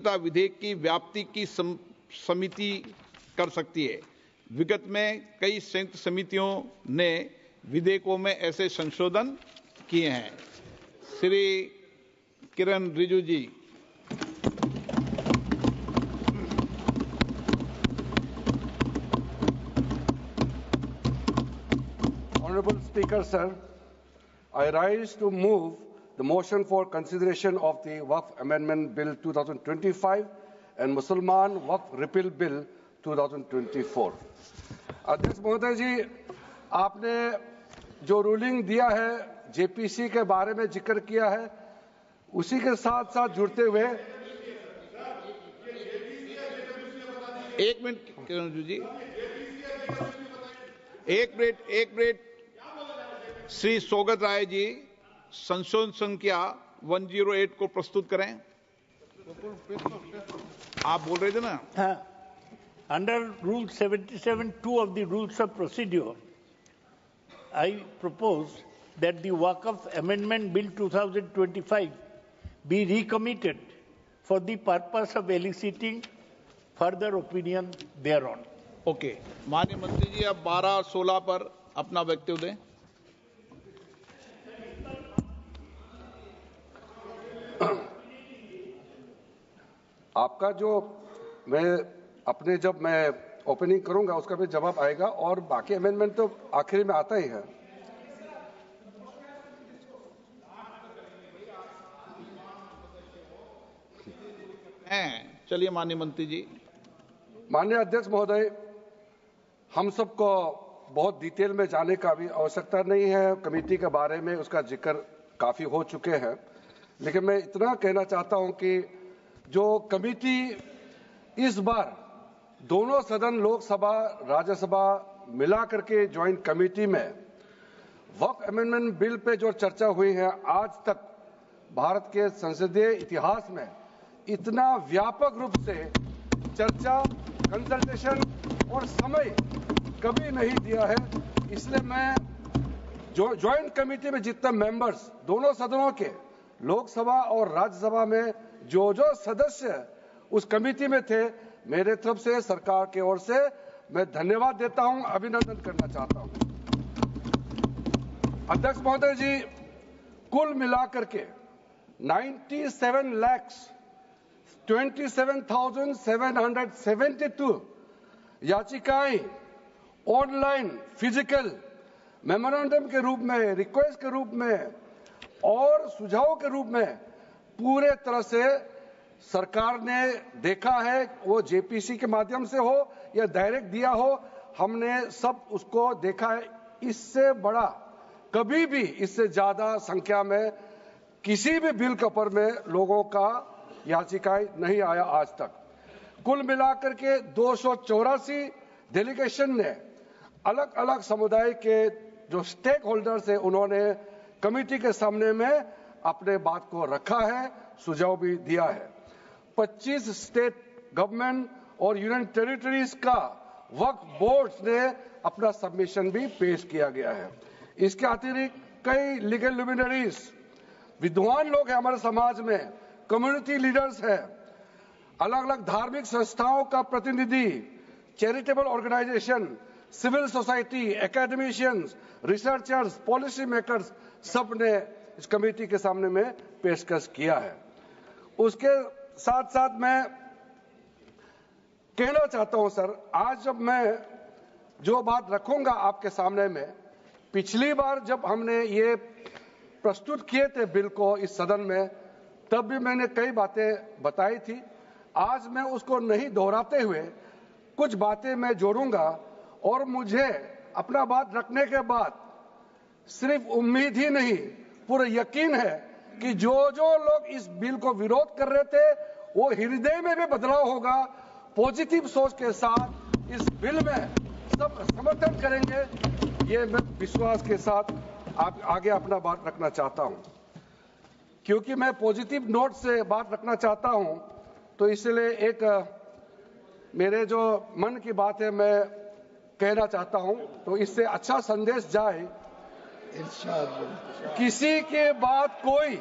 विधेयक की व्याप्ति की समिति कर सकती है। विगत में कई संयुक्त समितियों ने विधेयकों में ऐसे संशोधन किए हैं। श्री किरण रिजिजू जी। Honorable Speaker, sir, I rise to move the motion for consideration of the Waqf Amendment Bill 2025 and Mussalman Waqf Repeal Bill 2024. अध्यक्ष महोदय जी, आपने जो रूलिंग दिया है, जेपीसी के बारे में जिक्र किया है, उसी के साथ साथ जुड़ते हुए एक मिनट किरण जी, एक मिनट श्री सौगत राय जी संशोधन संख्या 108 को प्रस्तुत करें। आप बोल रहे थे ना? हाँ। Under Rule 77(2) of the Rules of Procedure, I propose that the Waqf Amendment Bill 2025 be recommitted for the purpose of eliciting further opinion thereon. Okay, माननीय मंत्री जी अब 12-16 पर अपना वक्तव्य दें। आपका जो जब मैं ओपनिंग करूंगा उसका भी जवाब आएगा और बाकी अमेंडमेंट तो आखिरी में आता ही है। चलिए माननीय मंत्री जी। माननीय अध्यक्ष महोदय, हम सबको बहुत डिटेल में जाने का भी आवश्यकता नहीं है। कमेटी के बारे में उसका जिक्र काफी हो चुके हैं, लेकिन मैं इतना कहना चाहता हूं कि जो कमेटी इस बार दोनों सदन लोकसभा राज्यसभा मिला करके ज्वाइंट कमेटी में वक्फ अमेंडमेंट बिल पे जो चर्चा हुई है, आज तक भारत के संसदीय इतिहास में इतना व्यापक रूप से चर्चा, कंसल्टेशन और समय कभी नहीं दिया है। इसलिए मैं जो ज्वाइंट कमेटी में जितने मेंबर्स दोनों सदनों के लोकसभा और राज्यसभा में जो सदस्य उस कमेटी में थे, मेरे तरफ से सरकार की ओर से मैं धन्यवाद देता हूं, अभिनंदन करना चाहता हूं। अध्यक्ष महोदय जी, कुल मिलाकर के 97,27,772 याचिकाएं ऑनलाइन, फिजिकल, मेमोरेंडम के रूप में, रिक्वेस्ट के रूप में और सुझाव के रूप में पूरे तरह से सरकार ने देखा है। वो जेपीसी के माध्यम से हो या डायरेक्ट दिया हो, हमने सब उसको देखा है। इससे बड़ा कभी भी, इससे ज्यादा संख्या में किसी भी बिल के ऊपर में लोगों का याचिकाएं नहीं आया आज तक। कुल मिलाकर के 284 डेलीगेशन ने अलग अलग समुदाय के जो स्टेक होल्डर्स है, उन्होंने कमेटी के सामने में अपने बात को रखा है, सुझाव भी दिया है। 25 स्टेट गवर्नमेंट और यूनियन टेरिटरीज का वक्फ बोर्ड्स ने अपना सबमिशन भी पेश किया गया है। इसके अतिरिक्त कई लीगल लुमिनरीज, विद्वान लोग हैं हमारे समाज में, कम्युनिटी लीडर्स हैं, अलग अलग धार्मिक संस्थाओं का प्रतिनिधि, charitable organisation, civil society, academicians, researchers, policy makers, सब ने इस कमेटी के सामने में पेशकश किया है। उसके साथ साथ मैं कहना चाहता हूं सर, आज जब मैं जो बात रखूंगा आपके सामने में, पिछली बार जब हमने ये प्रस्तुत किए थे बिल को इस सदन में, तब भी मैंने कई बातें बताई थी। आज मैं उसको नहीं दोहराते हुए कुछ बातें मैं जोड़ूंगा और मुझे अपना बात रखने के बाद सिर्फ उम्मीद ही नहीं, पूरा यकीन है कि जो लोग इस बिल को विरोध कर रहे थे, वो हृदय में भी बदलाव होगा। पॉजिटिव सोच के साथ इस बिल में सब समर्थन करेंगे, ये मैं विश्वास के साथ आगे अपना बात रखना चाहता हूं। क्योंकि मैं पॉजिटिव नोट से बात रखना चाहता हूं, तो इसलिए एक मेरे जो मन की बात है मैं कहना चाहता हूं, तो इससे अच्छा संदेश जाए। किसी के बात कोई,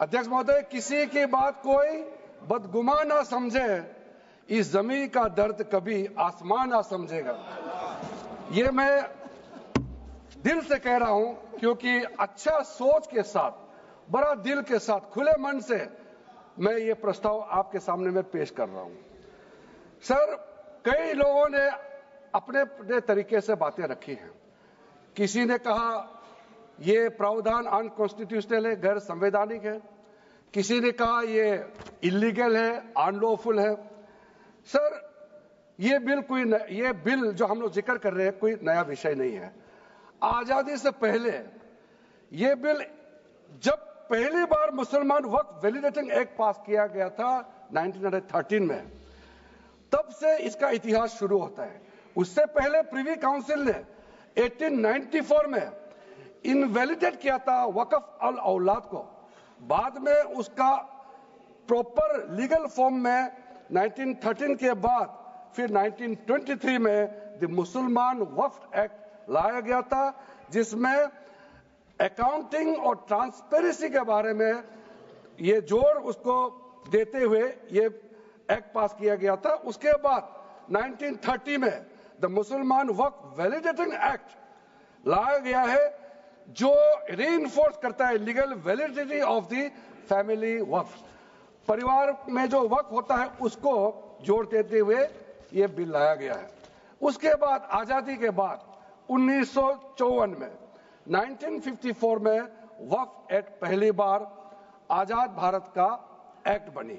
अध्यक्ष महोदय, किसी की बात कोई बदगुमा ना समझे, इस जमीन का दर्द कभी आसमान ना समझेगा। ये मैं दिल से कह रहा हूं, क्योंकि अच्छा सोच के साथ, बड़ा दिल के साथ, खुले मन से मैं ये प्रस्ताव आपके सामने में पेश कर रहा हूं। सर, कई लोगों ने अपने अपने तरीके से बातें रखी हैं। किसी ने कहा ये प्रावधान अनकॉन्स्टिट्यूशनल है, गैर संवैधानिक है। किसी ने कहा ये इलीगल है, अनलॉफुल है। सर, ये बिल जो हम लोग जिक्र कर रहे हैं कोई नया विषय नहीं है। आजादी से पहले ये बिल, जब पहली बार मुसलमान वक्फ वैलिडेटिंग एक्ट पास किया गया था 1913 में, तब से इसका इतिहास शुरू होता है। उससे पहले प्रिवी काउंसिल ने 1894 में इनवैलिडेट किया था वक्फ अल औलाद को। बाद में उसका प्रॉपर लीगल फॉर्म में 1913 के बाद फिर 1923 में द मुसलमान वक्फ एक्ट लाया गया था, जिसमें अकाउंटिंग और ट्रांसपेरेंसी के बारे में ये जोर उसको देते हुए ये एक्ट पास किया गया था। उसके बाद 1930 में द मुसलमान वक्फ वैलिडेटिंग एक्ट लाया गया है, जो रीइंफोर्स करता है legal validity of the family वक्फ। परिवार में जो वक्फ होता है उसको जोड़ देते हुए ये बिल लाया गया है। उसके बाद आजादी के बाद 1954 में 1954 में वक्फ एक्ट पहली बार आजाद भारत का एक्ट बनी,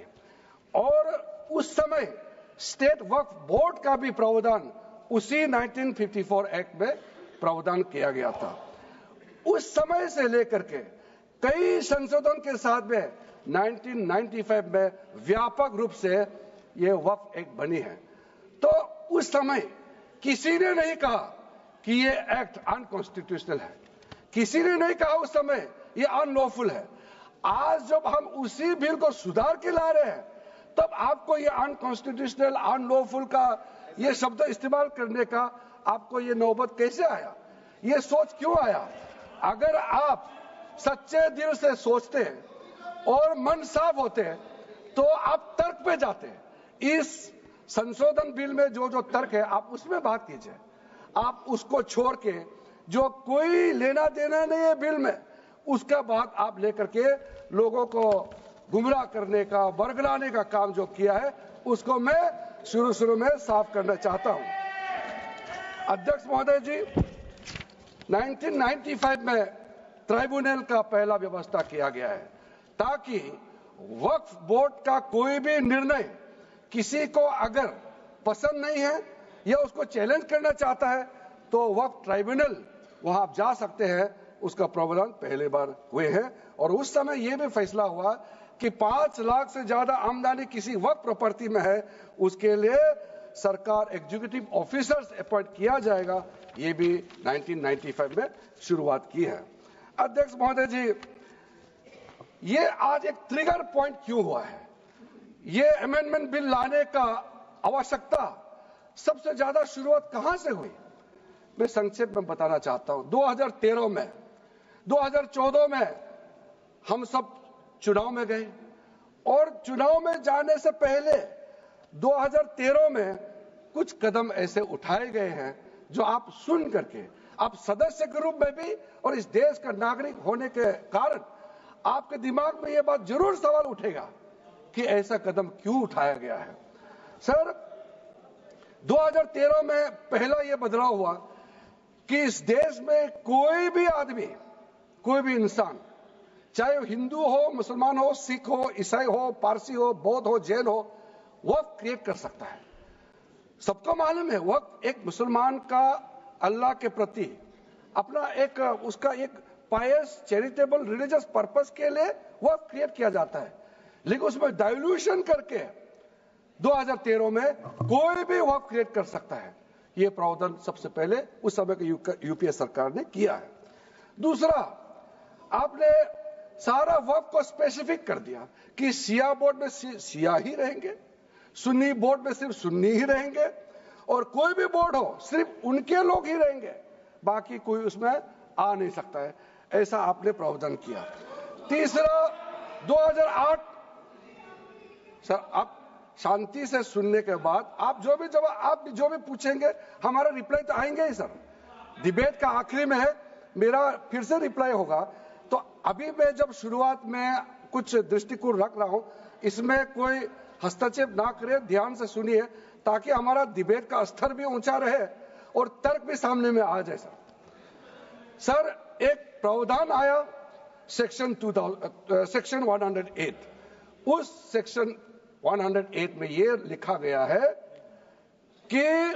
और उस समय स्टेट वक्फ बोर्ड का भी प्रावधान उसी 1954 एक्ट में प्रावधान किया गया था। उस समय से लेकर के कई संशोधन के साथ में 1995 में व्यापक रूप से ये वक्फ एक्ट बनी है। तो उस समय किसी ने नहीं कहा कि ये एक्ट अनकॉन्स्टिट्यूशनल है, किसी ने नहीं कहा उस समय ये अनलॉफुल है। आज जब हम उसी बिल को सुधार के ला रहे हैं, तब आपको ये अनकॉन्स्टिट्यूशनल, अनलॉफुल का ये शब्द इस्तेमाल करने का आपको ये नौबत कैसे आया? ये सोच क्यों आया? अगर आप सच्चे दिल से सोचते और मन साफ होते तो आप तर्क पे जाते। इस संशोधन बिल में जो जो तर्क है आप उसमें बात कीजिए। आप उसको छोड़ के जो कोई लेना देना नहीं है बिल में, उसका बात आप लेकर के लोगों को गुमराह करने का, बरगलाने का काम जो किया है, उसको मैं शुरू में साफ करना चाहता हूं। अध्यक्ष महोदय जी, 1995 में ट्राइब्यूनल का पहला व्यवस्था किया गया है, ताकि वक्फ बोर्ड का कोई भी निर्णय किसी को अगर पसंद नहीं है या उसको चैलेंज करना चाहता है तो वक्फ ट्राइब्यूनल वहां आप जा सकते हैं। उसका प्रावधान पहले बार हुए हैं, और उस समय यह भी फैसला हुआ कि 5 लाख से ज्यादा आमदनी किसी वक्फ प्रॉपर्टी में है, उसके लिए सरकार एग्जीक्यूटिव ऑफिसर्स अपॉइंट किया जाएगा। ये भी 1995 में शुरुआत की है। अध्यक्ष महोदय जी, ये आज एक ट्रिगर पॉइंट क्यों हुआ है? ये अमेंडमेंट बिल लाने का आवश्यकता सबसे ज्यादा शुरुआत कहां से हुई? मैं संक्षेप में बताना चाहता हूं। 2013 में, 2014 में हम सब चुनाव में गए, और चुनाव में जाने से पहले 2013 में कुछ कदम ऐसे उठाए गए हैं जो आप सुन करके, आप सदस्य के रूप में भी और इस देश का नागरिक होने के कारण आपके दिमाग में यह बात जरूर सवाल उठेगा कि ऐसा कदम क्यों उठाया गया है। सर, 2013 में पहला यह बदलाव हुआ कि इस देश में कोई भी आदमी, कोई भी इंसान, चाहे वो हिंदू हो, मुसलमान हो, सिख हो, ईसाई हो, पारसी हो, बौद्ध हो, जैन हो, वक्फ क्रिएट कर सकता है। सबको मालूम है वक्फ एक मुसलमान का अल्लाह के प्रति अपना एक उसका एक पायस चैरिटेबल रिलीजियस पर्पस के लिए वक्फ क्रिएट किया जाता है, लेकिन उसमें डाइल्यूशन करके 2013 में कोई भी वक्फ क्रिएट कर सकता है। यह प्रावधान सबसे पहले उस समय की यूपीए सरकार ने किया है। दूसरा, आपने सारा वक्फ को स्पेसिफिक कर दिया कि शिया बोर्ड में शिया ही रहेंगे, सुन्नी बोर्ड में सिर्फ सुन्नी ही रहेंगे, और कोई भी बोर्ड हो सिर्फ उनके लोग ही रहेंगे, बाकी कोई उसमें आ नहीं सकता है। ऐसा आपने प्रावधान किया। तीसरा, 2008 सर अब शांति से सुनने के बाद आप जो भी पूछेंगे हमारा रिप्लाई तो आएंगे ही सर। डिबेट का आखिरी में है, मेरा फिर से रिप्लाई होगा। तो अभी मैं जब शुरुआत में कुछ दृष्टिकोण रख रहा हूं, इसमें कोई हस्तक्षेप ना करे, ध्यान से सुनिए ताकि हमारा डिबेट का स्तर भी ऊंचा रहे और तर्क भी सामने में आ जाए। सर एक प्रावधान आया सेक्शन 108, उस सेक्शन 108 में ये लिखा गया है कि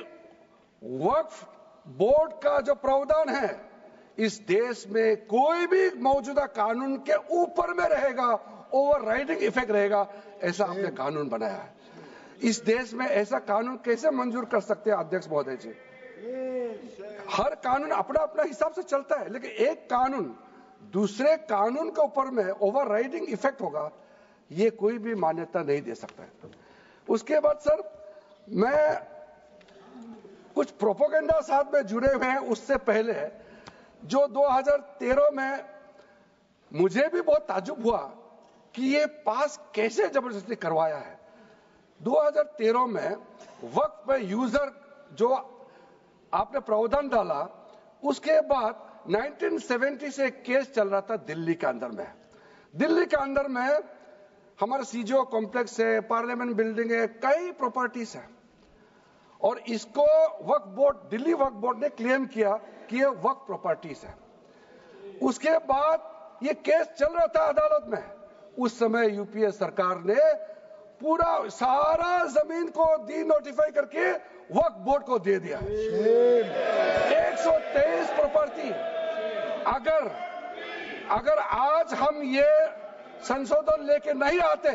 वक्फ बोर्ड का जो प्रावधान है इस देश में कोई भी मौजूदा कानून के ऊपर में रहेगा, ओवरराइडिंग इफेक्ट रहेगा, ऐसा आपने कानून बनाया है। इस देश में ऐसा कानून कैसे मंजूर कर सकते हैं अध्यक्ष महोदय जी? हर कानून अपना अपना हिसाब से चलता है, लेकिन एक कानून दूसरे कानून के ऊपर में ओवरराइडिंग इफेक्ट होगा, ये कोई भी मान्यता नहीं दे सकता है। उसके बाद सर मैं कुछ प्रोपोगेंडा साथ में जुड़े हुए हैं। उससे पहले जो 2013 में मुझे भी बहुत ताज्जुब हुआ कि ये पास कैसे जबरदस्ती करवाया है। 2013 में वक्फ पे यूजर जो आपने प्रावधान डाला, उसके बाद 1970 से केस चल रहा था दिल्ली के अंदर में। दिल्ली के अंदर में हमारा सीजीओ कॉम्प्लेक्स है, पार्लियामेंट बिल्डिंग है, कई प्रॉपर्टीज है, और इसको वक्फ बोर्ड, दिल्ली वक्फ बोर्ड ने क्लेम किया कि ये वक्फ प्रॉपर्टीज है। उसके बाद ये केस चल रहा था अदालत में। उस समय यूपीए सरकार ने पूरा सारा जमीन को डी नोटिफाई करके वक्फ बोर्ड को दे दिया। 123 प्रॉपर्टी। अगर आज हम ये संशोधन लेके नहीं आते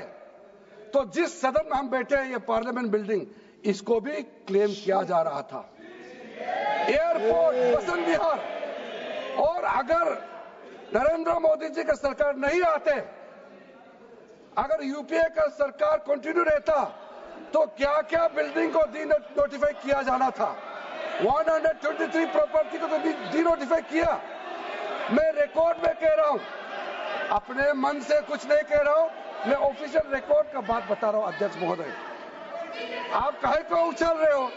तो जिस सदन में हम बैठे हैं, ये पार्लियामेंट बिल्डिंग, इसको भी क्लेम किया जा रहा था। एयरपोर्ट, बसंत विहार, और अगर नरेंद्र मोदी जी का सरकार नहीं आते, अगर यूपीए का सरकार कंटिन्यू रहता, तो क्या क्या बिल्डिंग को डी नोटिफाई किया जाना था। 123 प्रॉपर्टी को तो डी नोटिफाई किया। मैं रिकॉर्ड में कह रहा हूं, अपने मन से कुछ नहीं कह रहा हूं, मैं ऑफिशियल रिकॉर्ड का बात बता रहा हूं। अध्यक्ष महोदय, आप काहे को उछल रहे हो?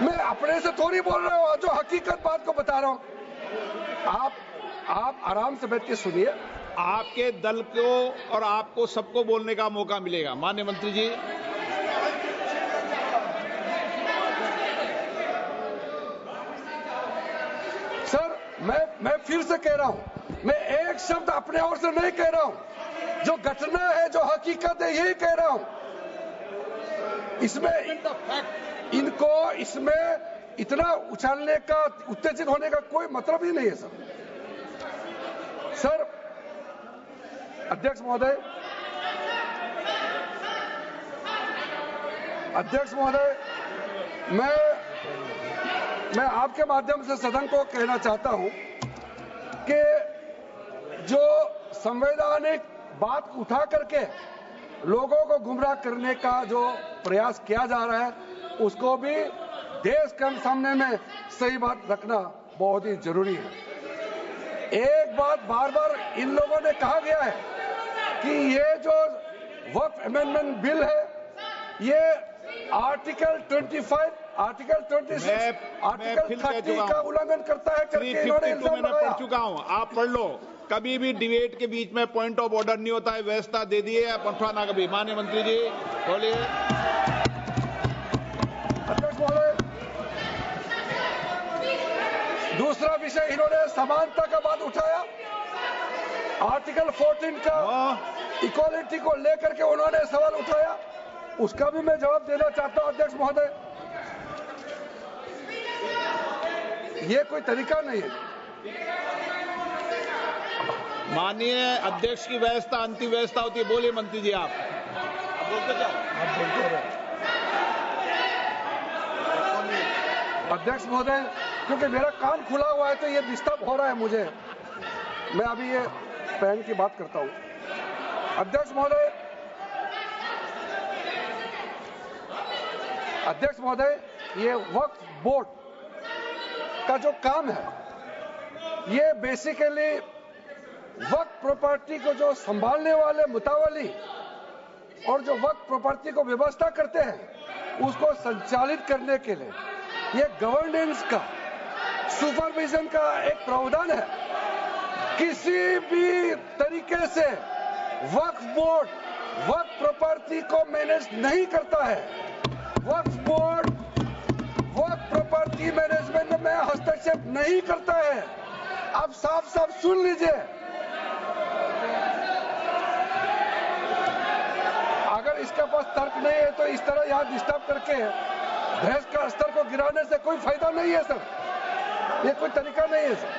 मैं अपने से थोड़ी बोल रहा हूं, जो हकीकत बात को बता रहा हूं। आप आराम से बैठ के सुनिए। आपके दल को और आपको सबको बोलने का मौका मिलेगा। माननीय मंत्री जी, सर मैं फिर से कह रहा हूं, मैं एक शब्द अपने ओर से नहीं कह रहा हूं, जो घटना है, जो हकीकत है, यही कह रहा हूं। इनको इसमें इतना उछालने का, उत्तेजित होने का कोई मतलब ही नहीं है सर। अध्यक्ष महोदय, मैं आपके माध्यम से सदन को कहना चाहता हूं कि जो संवैधानिक बात उठा करके लोगों को गुमराह करने का जो प्रयास किया जा रहा है, उसको भी देश के सामने में सही बात रखना बहुत ही जरूरी है। एक बात बार बार इन लोगों ने कहा गया है कि ये जो वक्फ अमेंडमेंट बिल है, ये आर्टिकल 25, आर्टिकल 26, आर्टिकल 30 का उल्लंघन करता है करके इन्होंने इल्जाम लगाया। पढ़ चुका हूं, आप पढ़ लो। कभी भी डिबेट के बीच में पॉइंट ऑफ ऑर्डर नहीं होता है, व्यवस्था दे दिए, आप उठाना कभी। माननीय मंत्री जी बोलिए। अध्यक्ष महोदय, दूसरा विषय इन्होंने समानता का बात उठाया। आर्टिकल 14 का इक्वालिटी को लेकर के उन्होंने सवाल उठाया, उसका भी मैं जवाब देना चाहता हूं। अध्यक्ष महोदय, ये कोई तरीका नहीं है। माननीय अध्यक्ष की व्यवस्था अंतिम व्यवस्था होती है। बोलिए मंत्री जी, आप बोलते जाओ। अध्यक्ष महोदय, क्योंकि मेरा कान खुला हुआ है तो ये डिस्टर्ब हो रहा है मुझे। मैं अभी ये पैन की बात करता हूं। अध्यक्ष महोदय, ये वक्फ बोर्ड का जो काम है, ये बेसिकली वक्फ प्रॉपर्टी को जो संभालने वाले मुतावली, और जो वक्फ प्रॉपर्टी को व्यवस्था करते हैं उसको संचालित करने के लिए ये गवर्नेंस का, सुपरविजन का एक प्रावधान है। किसी भी तरीके से वक्फ बोर्ड वक्फ प्रॉपर्टी को मैनेज नहीं करता है। वक्फ बोर्ड वक्फ प्रॉपर्टी मैनेजमेंट में हस्तक्षेप नहीं करता है। आप साफ साफ सुन लीजिए, अगर इसके पास तर्क नहीं है तो इस तरह यहाँ डिस्टर्ब करके बहस का स्तर को गिराने से कोई फायदा नहीं है सर, ये कोई तरीका नहीं है सर।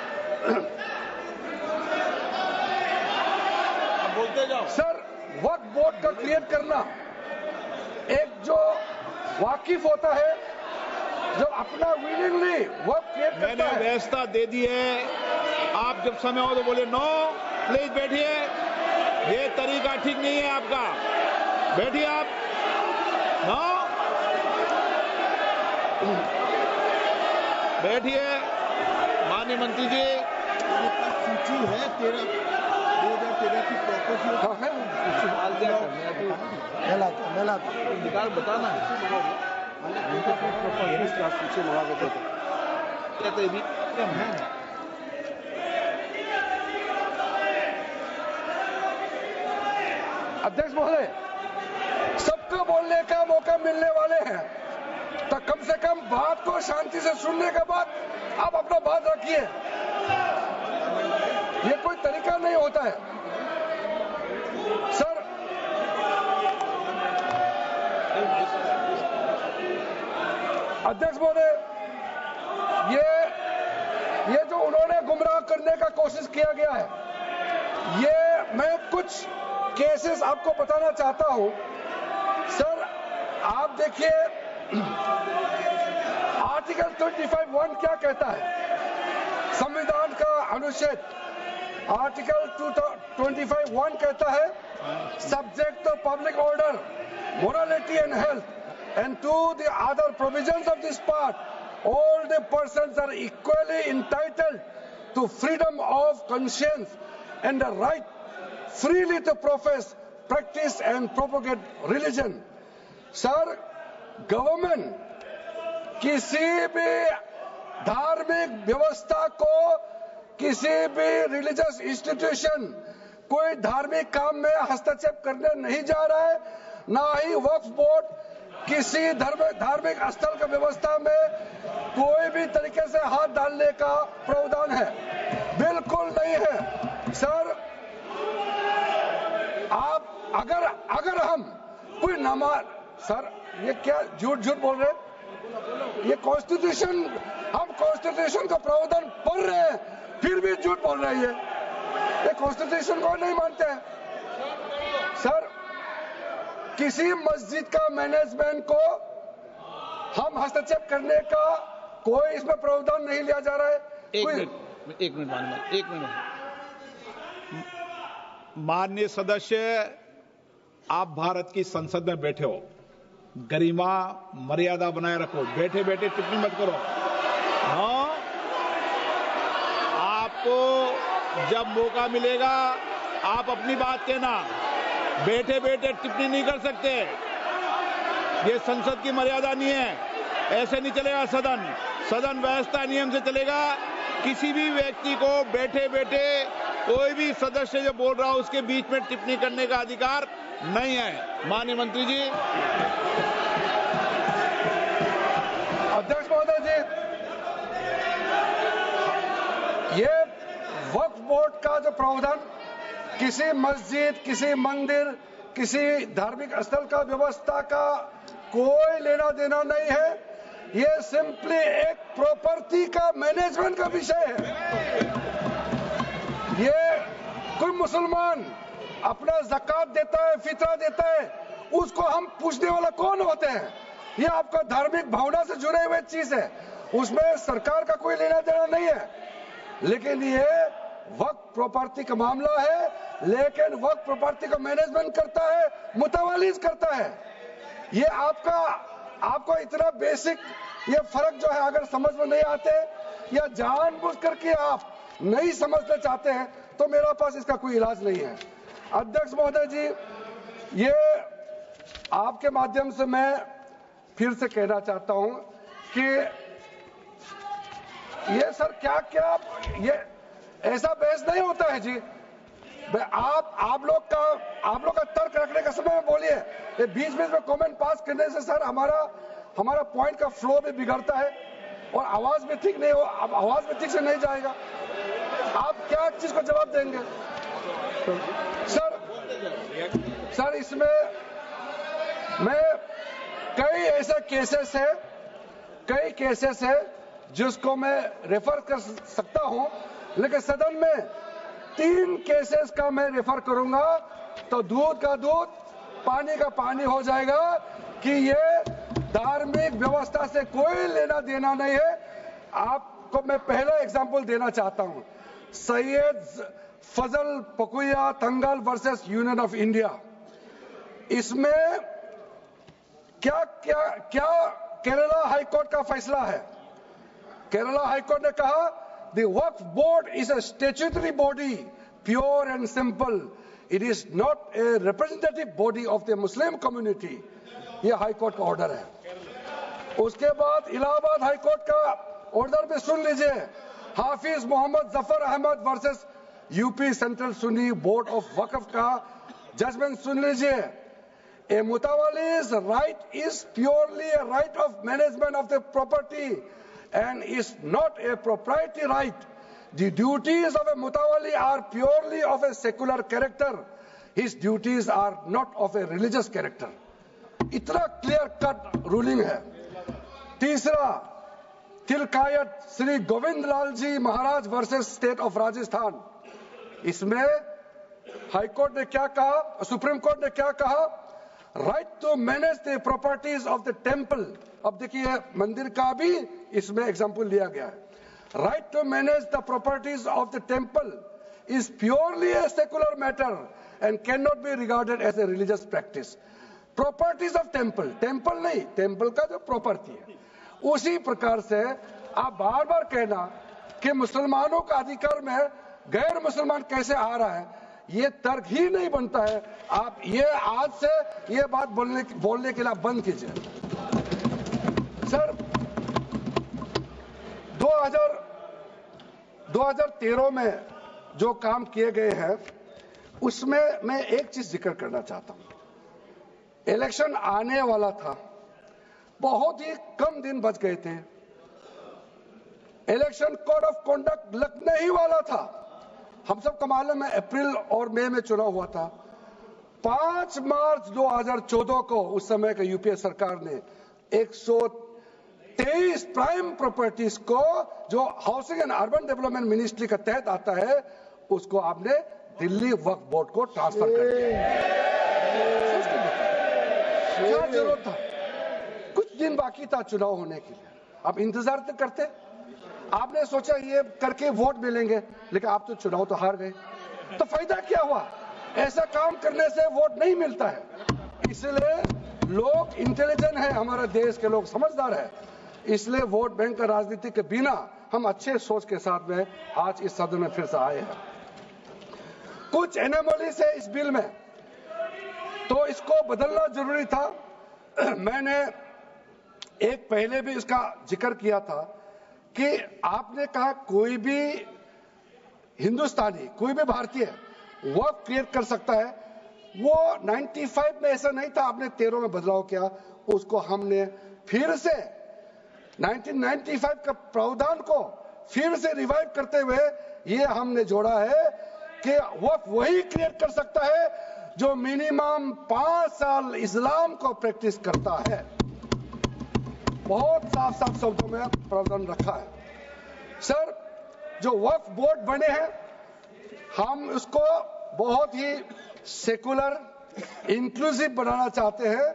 बोलते जाओ सर, वक्फ बोर्ड का क्रिएट करना एक जो वाकिफ होता है, जो अपना विलिंगली वक्फ क्रिएट करता मैंने है। व्यवस्था दे दी है, आप जब समय हो तो बोले नो, प्लीज बैठिए, ये तरीका ठीक नहीं है आपका, बैठिए आप। नो, बैठिए। माननीय मंत्री जी, सूची है 2013 की प्रॉपर्टी निकाल बताना सूची मंगा के देते भी अध्यक्ष महोदय, सबको बोलने का मौका मिलने वाले हैं तो कम से कम बात को शांति से सुनने के बाद आप अपना बात रखिए। ये कोई तरीका नहीं होता है सर। अध्यक्ष महोदय, ये जो उन्होंने गुमराह करने का कोशिश किया गया है, ये मैं कुछ केसेस आपको बताना चाहता हूं सर। आप देखिए आर्टिकल 25(1) क्या कहता है, संविधान का अनुच्छेद आर्टिकल 25(1) कहता है, subject to public order, morality and health, and to the other provisions of this part, all the persons are equally entitled to freedom of conscience and the right freely to profess, practice and propagate religion. Sir, government किसी भी धार्मिक व्यवस्था को, किसी भी religious institution, कोई धार्मिक काम में हस्तक्षेप करने नहीं जा रहा है, ना ही वक्फ बोर्ड किसी धार्मिक स्थल का व्यवस्था में कोई भी तरीके से हाथ डालने का प्रावधान है, बिल्कुल नहीं है सर। आप अगर हम कोई नमाज, सर ये क्या झूठ बोल रहे हैं, ये कॉन्स्टिट्यूशन, हम कॉन्स्टिट्यूशन का प्रावधान पढ़ रहे हैं फिर भी झूठ बोल रहे हैं, ये कॉन्स्टिट्यूशन को नहीं मानते हैं सर। किसी मस्जिद का मैनेजमेंट को हम हस्तक्षेप करने का कोई इसमें प्रावधान नहीं लिया जा रहा है। एक मिनट माननीय सदस्य, आप भारत की संसद में बैठे हो, गरिमा मर्यादा बनाए रखो, बैठे बैठे टिप्पणी मत करो। हाँ, आपको जब मौका मिलेगा आप अपनी बात कहना, बैठे बैठे टिप्पणी नहीं कर सकते, ये संसद की मर्यादा नहीं है, ऐसे नहीं चलेगा सदन व्यवस्था नियम से चलेगा। किसी भी व्यक्ति को बैठे बैठे कोई भी सदस्य जो बोल रहा हो उसके बीच में टिप्पणी करने का अधिकार नहीं है। माननीय मंत्री जी। अध्यक्ष महोदय जी, ये वक्फ बोर्ड का जो प्रावधान किसी मस्जिद, किसी मंदिर, किसी धार्मिक स्थल का व्यवस्था का कोई लेना देना नहीं है, ये सिंपली एक प्रॉपर्टी का मैनेजमेंट का विषय है। ये कोई मुसलमान अपना ज़कात देता है, फितरा देता है, उसको हम पूछने वाला कौन होते हैं? ये आपका धार्मिक भावना से जुड़े हुए चीज है, उसमें सरकार का कोई लेना देना नहीं है। लेकिन ये वक्फ प्रॉपर्टी का मामला है, लेकिन वक्फ प्रॉपर्टी का मैनेजमेंट करता है, मुतवल्लिज करता है। ये आपको इतना बेसिक ये फर्क जो है अगर समझ में नहीं आते या जानबूझ करके आप नहीं समझना चाहते हैं तो मेरा पास इसका कोई इलाज नहीं है। अध्यक्ष महोदय जी, ये आपके माध्यम से मैं फिर से कहना चाहता हूं कि ये सर क्या ये ऐसा बहस नहीं होता है जी। आप लोग का तर्क रखने का समय में बोलिए, ये बीच में कमेंट पास करने से सर हमारा पॉइंट का फ्लो भी बिगड़ता है और आवाज भी ठीक नहीं हो, अब आवाज भी ठीक से नहीं जाएगा। आप क्या चीज को जवाब देंगे सर इसमें मैं कई ऐसे केसेस है जिसको मैं रेफर कर सकता हूं, लेकिन सदन में 3 केसेस का मैं रेफर करूंगा तो दूध का दूध पानी का पानी हो जाएगा कि ये धार्मिक व्यवस्था से कोई लेना देना नहीं है। आपको मैं पहला एग्जांपल देना चाहता हूं, सैयद फजल पकुया तंगल वर्सेस यूनियन ऑफ इंडिया। इसमें क्या केरला हाईकोर्ट का फैसला है। केरला हाईकोर्ट ने कहा the Waqf board is a statutory body, pure and simple, it is not a representative body of the Muslim community. यह हाईकोर्ट का ऑर्डर है। उसके बाद इलाहाबाद हाईकोर्ट का ऑर्डर भी सुन लीजिए, Hafiz Mohammad Zafar Ahmed versus UP central Sunni board of वक्फ का जजमेंट सुन लीजिए। A mutawalli's right is purely a right of management of the property and is not a proprietary right. The duties of a mutawalli are purely of a secular character. His duties are not of a religious character. इतना clear cut ruling है। तीसरा, तिलकायत श्री गोविंद लाल जी महाराज versus state of Rajasthan. इसमें high court ने क्या कहा, supreme court ने क्या कहा, right to manage the properties of the temple. अब देखिए मंदिर का भी इसमें एग्जांपल लिया गया है। Right to manage the properties of the temple is purely a secular matter and can not be regarded as a religious practice. Properties of temple नहीं, टेम्पल का जो प्रॉपर्टी है। उसी प्रकार से आप बार बार कहना कि मुसलमानों का अधिकार में गैर मुसलमान कैसे आ रहा है, ये तर्क ही नहीं बनता है। आप ये आज से ये बात बोलने के लिए बंद कीजिए। सर 2013 में जो काम किए गए हैं उसमें मैं एक चीज जिक्र करना चाहता हूं। इलेक्शन आने वाला था, बहुत ही कम दिन बच गए थे, इलेक्शन कोड ऑफ कॉन्डक्ट लगने ही वाला था। हम सबको मालूम है अप्रैल और मई में चुनाव हुआ था। 5 मार्च 2014 को उस समय के यूपीए सरकार ने 123 प्राइम प्रॉपर्टीज को जो housing and urban development ministry के तहत आता है उसको आपने दिल्ली वक्फ बोर्ड को ट्रांसफर कर दिया। क्या जरूरत था? कुछ दिन बाकी था चुनाव होने के लिए, आप इंतजार तो करते। आपने सोचा ये करके वोट मिलेंगे, लेकिन आप तो चुनाव तो हार गए, तो फायदा क्या हुआ? ऐसा काम करने से वोट नहीं मिलता है। इसलिए लोग इंटेलिजेंट है, हमारे देश के लोग समझदार है, इसलिए वोट बैंक का राजनीति के बिना हम अच्छे सोच के साथ में आज इस सदन में फिर से आए हैं। कुछ एनोमलीज है इस बिल में, तो इसको बदलना जरूरी था। मैंने एक पहले भी इसका जिक्र किया था कि आपने कहा कोई भी हिंदुस्तानी, कोई भी भारतीय वक्फ क्रिएट कर सकता है। वो 95 में ऐसा नहीं था, आपने 13 में बदलाव किया, उसको हमने फिर से 1995 का प्रावधान को फिर से रिवाइव करते हुए ये हमने जोड़ा है कि वक्फ वही क्रिएट कर सकता है जो मिनिमम 5 साल इस्लाम को प्रैक्टिस करता है। बहुत साफ साफ शब्दों में प्रावधान रखा है। सर, जो वक्फ बोर्ड बने हैं हम उसको बहुत ही सेकुलर इंक्लूसिव बनाना चाहते हैं।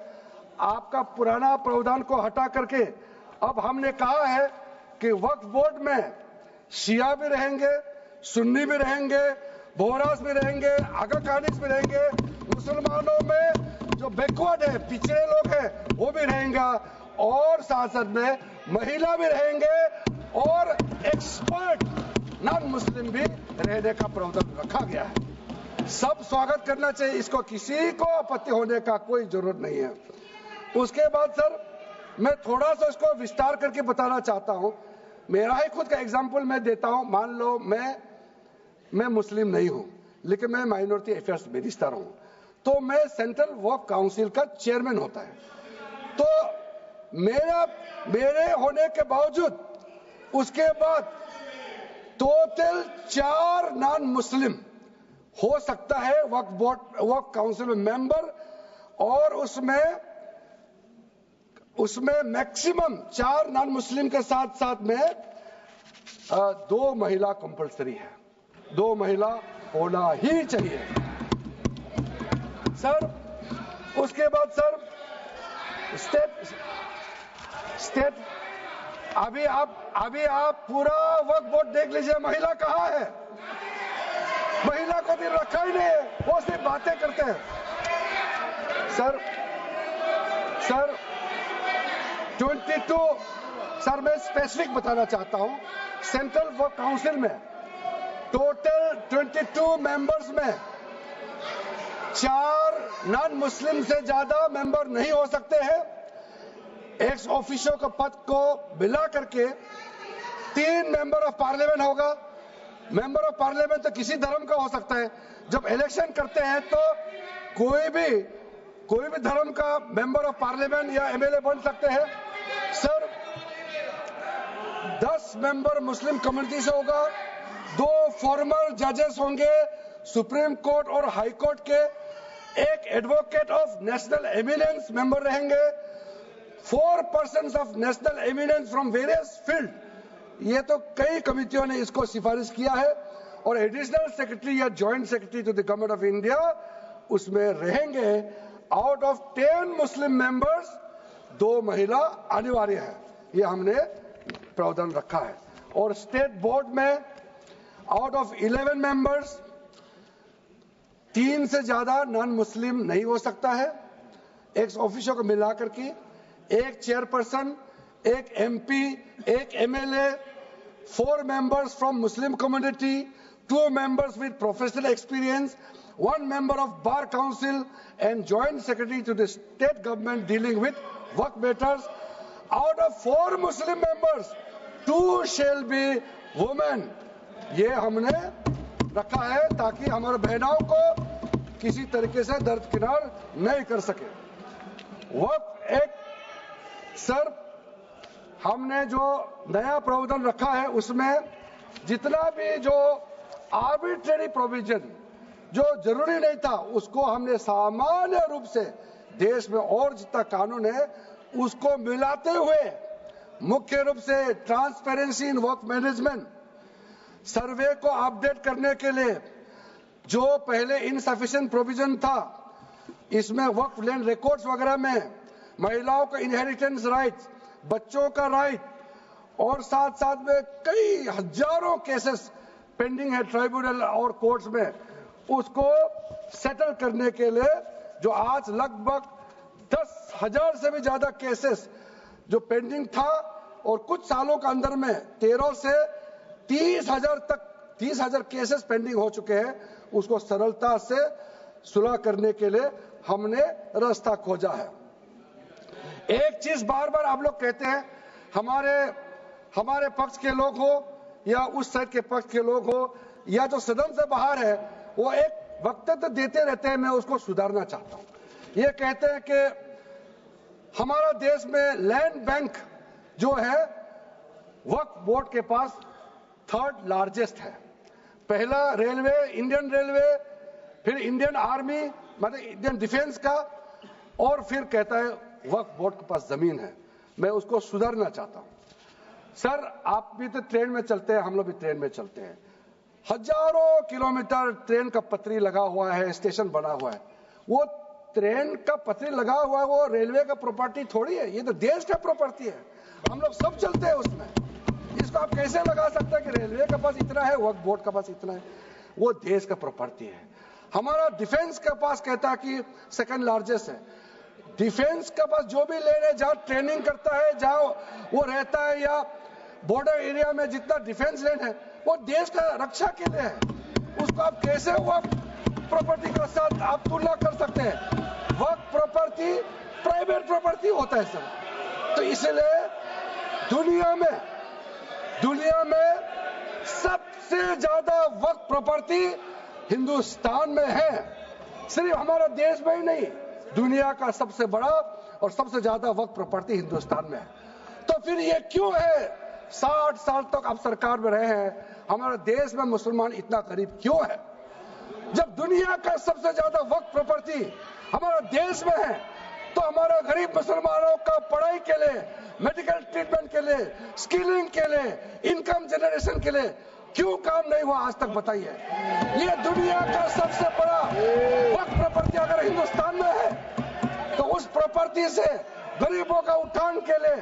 आपका पुराना प्रावधान को हटा करके अब हमने कहा है कि वक्फ बोर्ड में शिया भी रहेंगे, सुन्नी भी रहेंगे, बोहरास भी रहेंगे, आगा कानिक्स भी रहेंगे, मुसलमानों में जो बैकवर्ड है, पिछड़े लोग हैं वो भी रहेंगे, और साथ साथ में महिला भी रहेंगे और एक्सपर्ट नॉन मुस्लिम भी रहने का प्रावधान रखा गया है। सब स्वागत करना चाहिए, इसको किसी को आपत्ति होने का कोई जरूरत नहीं है। उसके बाद सर मैं थोड़ा सा इसको विस्तार करके बताना चाहता हूं। मेरा ही खुद का एग्जांपल मैं देता हूं। मान लो मैं मुस्लिम नहीं हूं, लेकिन मैं माइनॉरिटी अफेयर्स मिनिस्टर हूं, तो मैं सेंट्रल वर्क काउंसिल का चेयरमैन होता है। तो मेरे होने के बावजूद उसके बाद टोटल 4 नॉन मुस्लिम हो सकता है वर्क काउंसिल में मेंबर, और उसमें मैक्सिमम 4 नॉन मुस्लिम के साथ साथ में 2 महिला कंपलसरी है। 2 महिला होना ही चाहिए सर। उसके बाद सर स्टेट अभी आप पूरा वर्क बोर्ड देख लीजिए, महिला कहाँ है? महिला को भी रखा ही नहीं है, वो सिर्फ बातें करते हैं। सर 22 सर मैं स्पेसिफिक बताना चाहता हूं। सेंट्रल वर्क काउंसिल में टोटल 22 मेंबर्स में 4 नॉन मुस्लिम से ज्यादा मेंबर नहीं हो सकते हैं। एक्स ऑफिशियो के पद को मिला करके 3 मेंबर ऑफ पार्लियामेंट होगा। मेंबर ऑफ पार्लियामेंट तो किसी धर्म का हो सकता है। जब इलेक्शन करते हैं तो कोई भी धर्म का मेंबर ऑफ पार्लियामेंट या एमएलए बन सकते हैं। सर 10 मेंबर मुस्लिम कम्युनिटी से होगा, 2 फॉर्मर जजेस होंगे सुप्रीम कोर्ट और हाई कोर्ट के, 1 advocate of national eminence member रहेंगे, 4 persons of national eminence from various field. ये तो कई कमिटियों ने इसको सिफारिश किया है। और एडिशनल सेक्रेटरी या joint secretary to the government of India उसमें रहेंगे। आउट ऑफ 10 मुस्लिम मेंबर्स 2 महिला अनिवार्य है, ये हमने प्रावधान रखा है। और स्टेट बोर्ड में आउट ऑफ 11 मेंबर्स 3 से ज्यादा नॉन मुस्लिम नहीं हो सकता है। एक्स ऑफिसर को मिलाकर के 1 chairperson, 1 MP, 1 MLA, 4 members from Muslim community, 2 members with professional experience, 1 member of Bar Council and Joint Secretary to the state government dealing with work matters. Out of 4 Muslim members, 2 shall be women. ये हमने रखा है ताकि हमारे बहनों को किसी तरीके से दरकिनार नहीं कर सके। वक्त एक सर हमने जो नया प्रावधान रखा है उसमें जितना भी जो आर्बिट्रेरी प्रोविजन जो जरूरी नहीं था उसको हमने सामान्य रूप से देश में और जितना कानून है उसको मिलाते हुए मुख्य रूप से ट्रांसपेरेंसी इन वर्क मैनेजमेंट, सर्वे को अपडेट करने के लिए जो पहले इनसफिशिएंट प्रोविजन था इसमें वर्क लैंड रिकॉर्ड्स वगैरह में महिलाओं का इनहेरिटेंस राइट्स, बच्चों का राइट और साथ साथ में कई हजारों केसेस पेंडिंग है ट्राइब्यूनल और कोर्ट्स में, उसको सेटल करने के लिए जो आज लगभग 10,000 से भी ज्यादा केसेस जो पेंडिंग था और कुछ सालों के अंदर में 13 से 30,000 केसेस पेंडिंग हो चुके हैं, उसको सरलता से सुलह करने के लिए हमने रास्ता खोजा है। एक चीज बार बार आप लोग कहते हैं, हमारे पक्ष के लोग हो या उस साइड के पक्ष के लोग हो या जो सदन से बाहर है, वो एक वक्तव्य देते रहते हैं, मैं उसको सुधारना चाहता हूं। ये कहते हैं कि हमारा देश में लैंड बैंक जो है वक्फ बोर्ड के पास 3rd लार्जेस्ट है। पहला रेलवे, इंडियन रेलवे, फिर इंडियन आर्मी मतलब इंडियन डिफेंस का, और फिर कहता है वक्फ बोर्ड के पास जमीन है। मैं उसको सुधारना चाहता हूं। सर आप भी तो ट्रेन में चलते हैं, हम लोग भी ट्रेन में चलते हैं, हजारों किलोमीटर ट्रेन का पटरी लगा हुआ है, स्टेशन बना हुआ है। वो ट्रेन का पटरी लगा हुआ है, वो रेलवे का प्रॉपर्टी थोड़ी है, ये तो देश का प्रॉपर्टी है, हम लोग सब चलते हैं उसमें। इसको आप कैसे लगा सकते हैं कि रेलवे के पास इतना है, वक्फ बोर्ड के पास इतना है? वो देश का प्रॉपर्टी है। हमारा डिफेंस के पास कहता है कि 2nd लार्जेस्ट है। डिफेंस के पास जो भी लैंड है, जहां ट्रेनिंग करता है, जहां वो रहता है, या बॉर्डर एरिया में जितना डिफेंस लैंड है वो देश का रक्षा के लिए है। उसको आप कैसे वक्फ प्रॉपर्टी के साथ आप तुलना कर सकते हैं। वक्फ प्रॉपर्टी प्राइवेट प्रॉपर्टी होता है सर। तो इसलिए दुनिया में सबसे ज्यादा वक्फ प्रॉपर्टी हिंदुस्तान में है। सिर्फ हमारा देश में ही नहीं, दुनिया का सबसे बड़ा और सबसे ज्यादा वक्फ प्रॉपर्टी हिंदुस्तान में है। तो फिर ये क्यों है 60 साल तक आप सरकार में रहे हैं, हमारे देश में मुसलमान इतना गरीब क्यों है? जब दुनिया का सबसे ज्यादा वक्फ प्रॉपर्टी हमारे देश में है, तो हमारे गरीब मुसलमानों का पढ़ाई के लिए, मेडिकल ट्रीटमेंट के लिए, स्किलिंग के लिए, इनकम जनरेशन के लिए क्यों काम नहीं हुआ आज तक बताइए? ये दुनिया का सबसे बड़ा वक्फ प्रॉपर्टी अगर हिंदुस्तान में है, तो उस प्रॉपर्टी से गरीबों का उत्थान के लिए,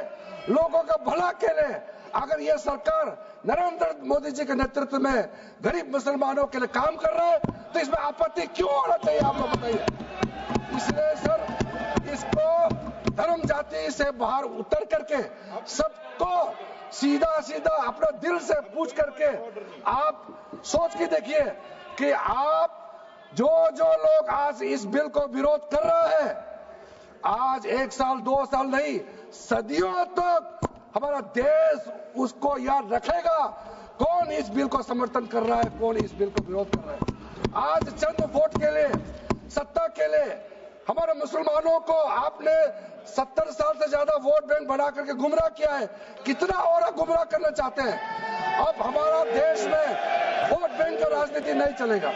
लोगों का भला के लिए अगर ये सरकार नरेंद्र मोदी जी के नेतृत्व में गरीब मुसलमानों के लिए काम कर रहा है, तो इसमें आपत्ति क्यों होना चाहिए आप लोग बताइए? इसलिए सर, इसको धर्म जाति से बाहर उतर करके सबको सीधा सीधा अपना दिल से पूछ करके आप सोच के देखिए कि आप जो लोग आज इस बिल को विरोध कर रहे हैं, आज 1 साल 2 साल नहीं, सदियों तक हमारा देश उसको याद रखेगा कौन इस बिल को समर्थन कर रहा है, कौन इस बिल को विरोध कर रहा है। आज चंद वोट के लिए, सत्ता के लिए हमारे मुसलमानों को आपने 70 साल से ज्यादा वोट बैंक बना करके गुमराह किया है। कितना और गुमराह करना चाहते हैं? अब हमारा देश में वोट बैंक का राजनीति नहीं चलेगा।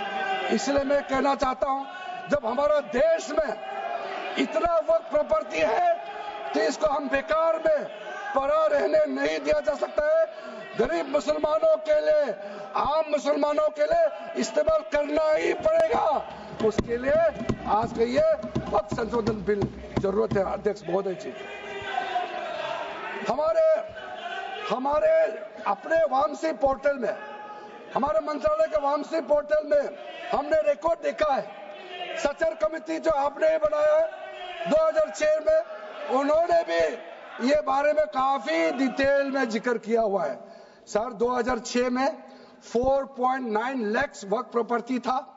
इसलिए मैं कहना चाहता हूं, जब हमारा देश में इतना वक्फ प्रॉपर्टी है, तो इसको हम बेकार में पड़ा रहने नहीं दिया जा सकता है। गरीब मुसलमानों के लिए, आम मुसलमानों के लिए इस्तेमाल करना ही पड़ेगा। उसके लिए आज का ये वक्फ संशोधन बिल जरूरत है। अध्यक्ष महोदय जी, हमारे अपने वामसी पोर्टल में, हमारे मंत्रालय के वामसी पोर्टल में हमने रिकॉर्ड देखा है। सचर कमेटी जो आपने बनाया है 2006 में, उन्होंने भी ये बारे में काफी डिटेल में जिक्र किया हुआ है। सर 2006 में 4.9 लाख वक्फ प्रॉपर्टी था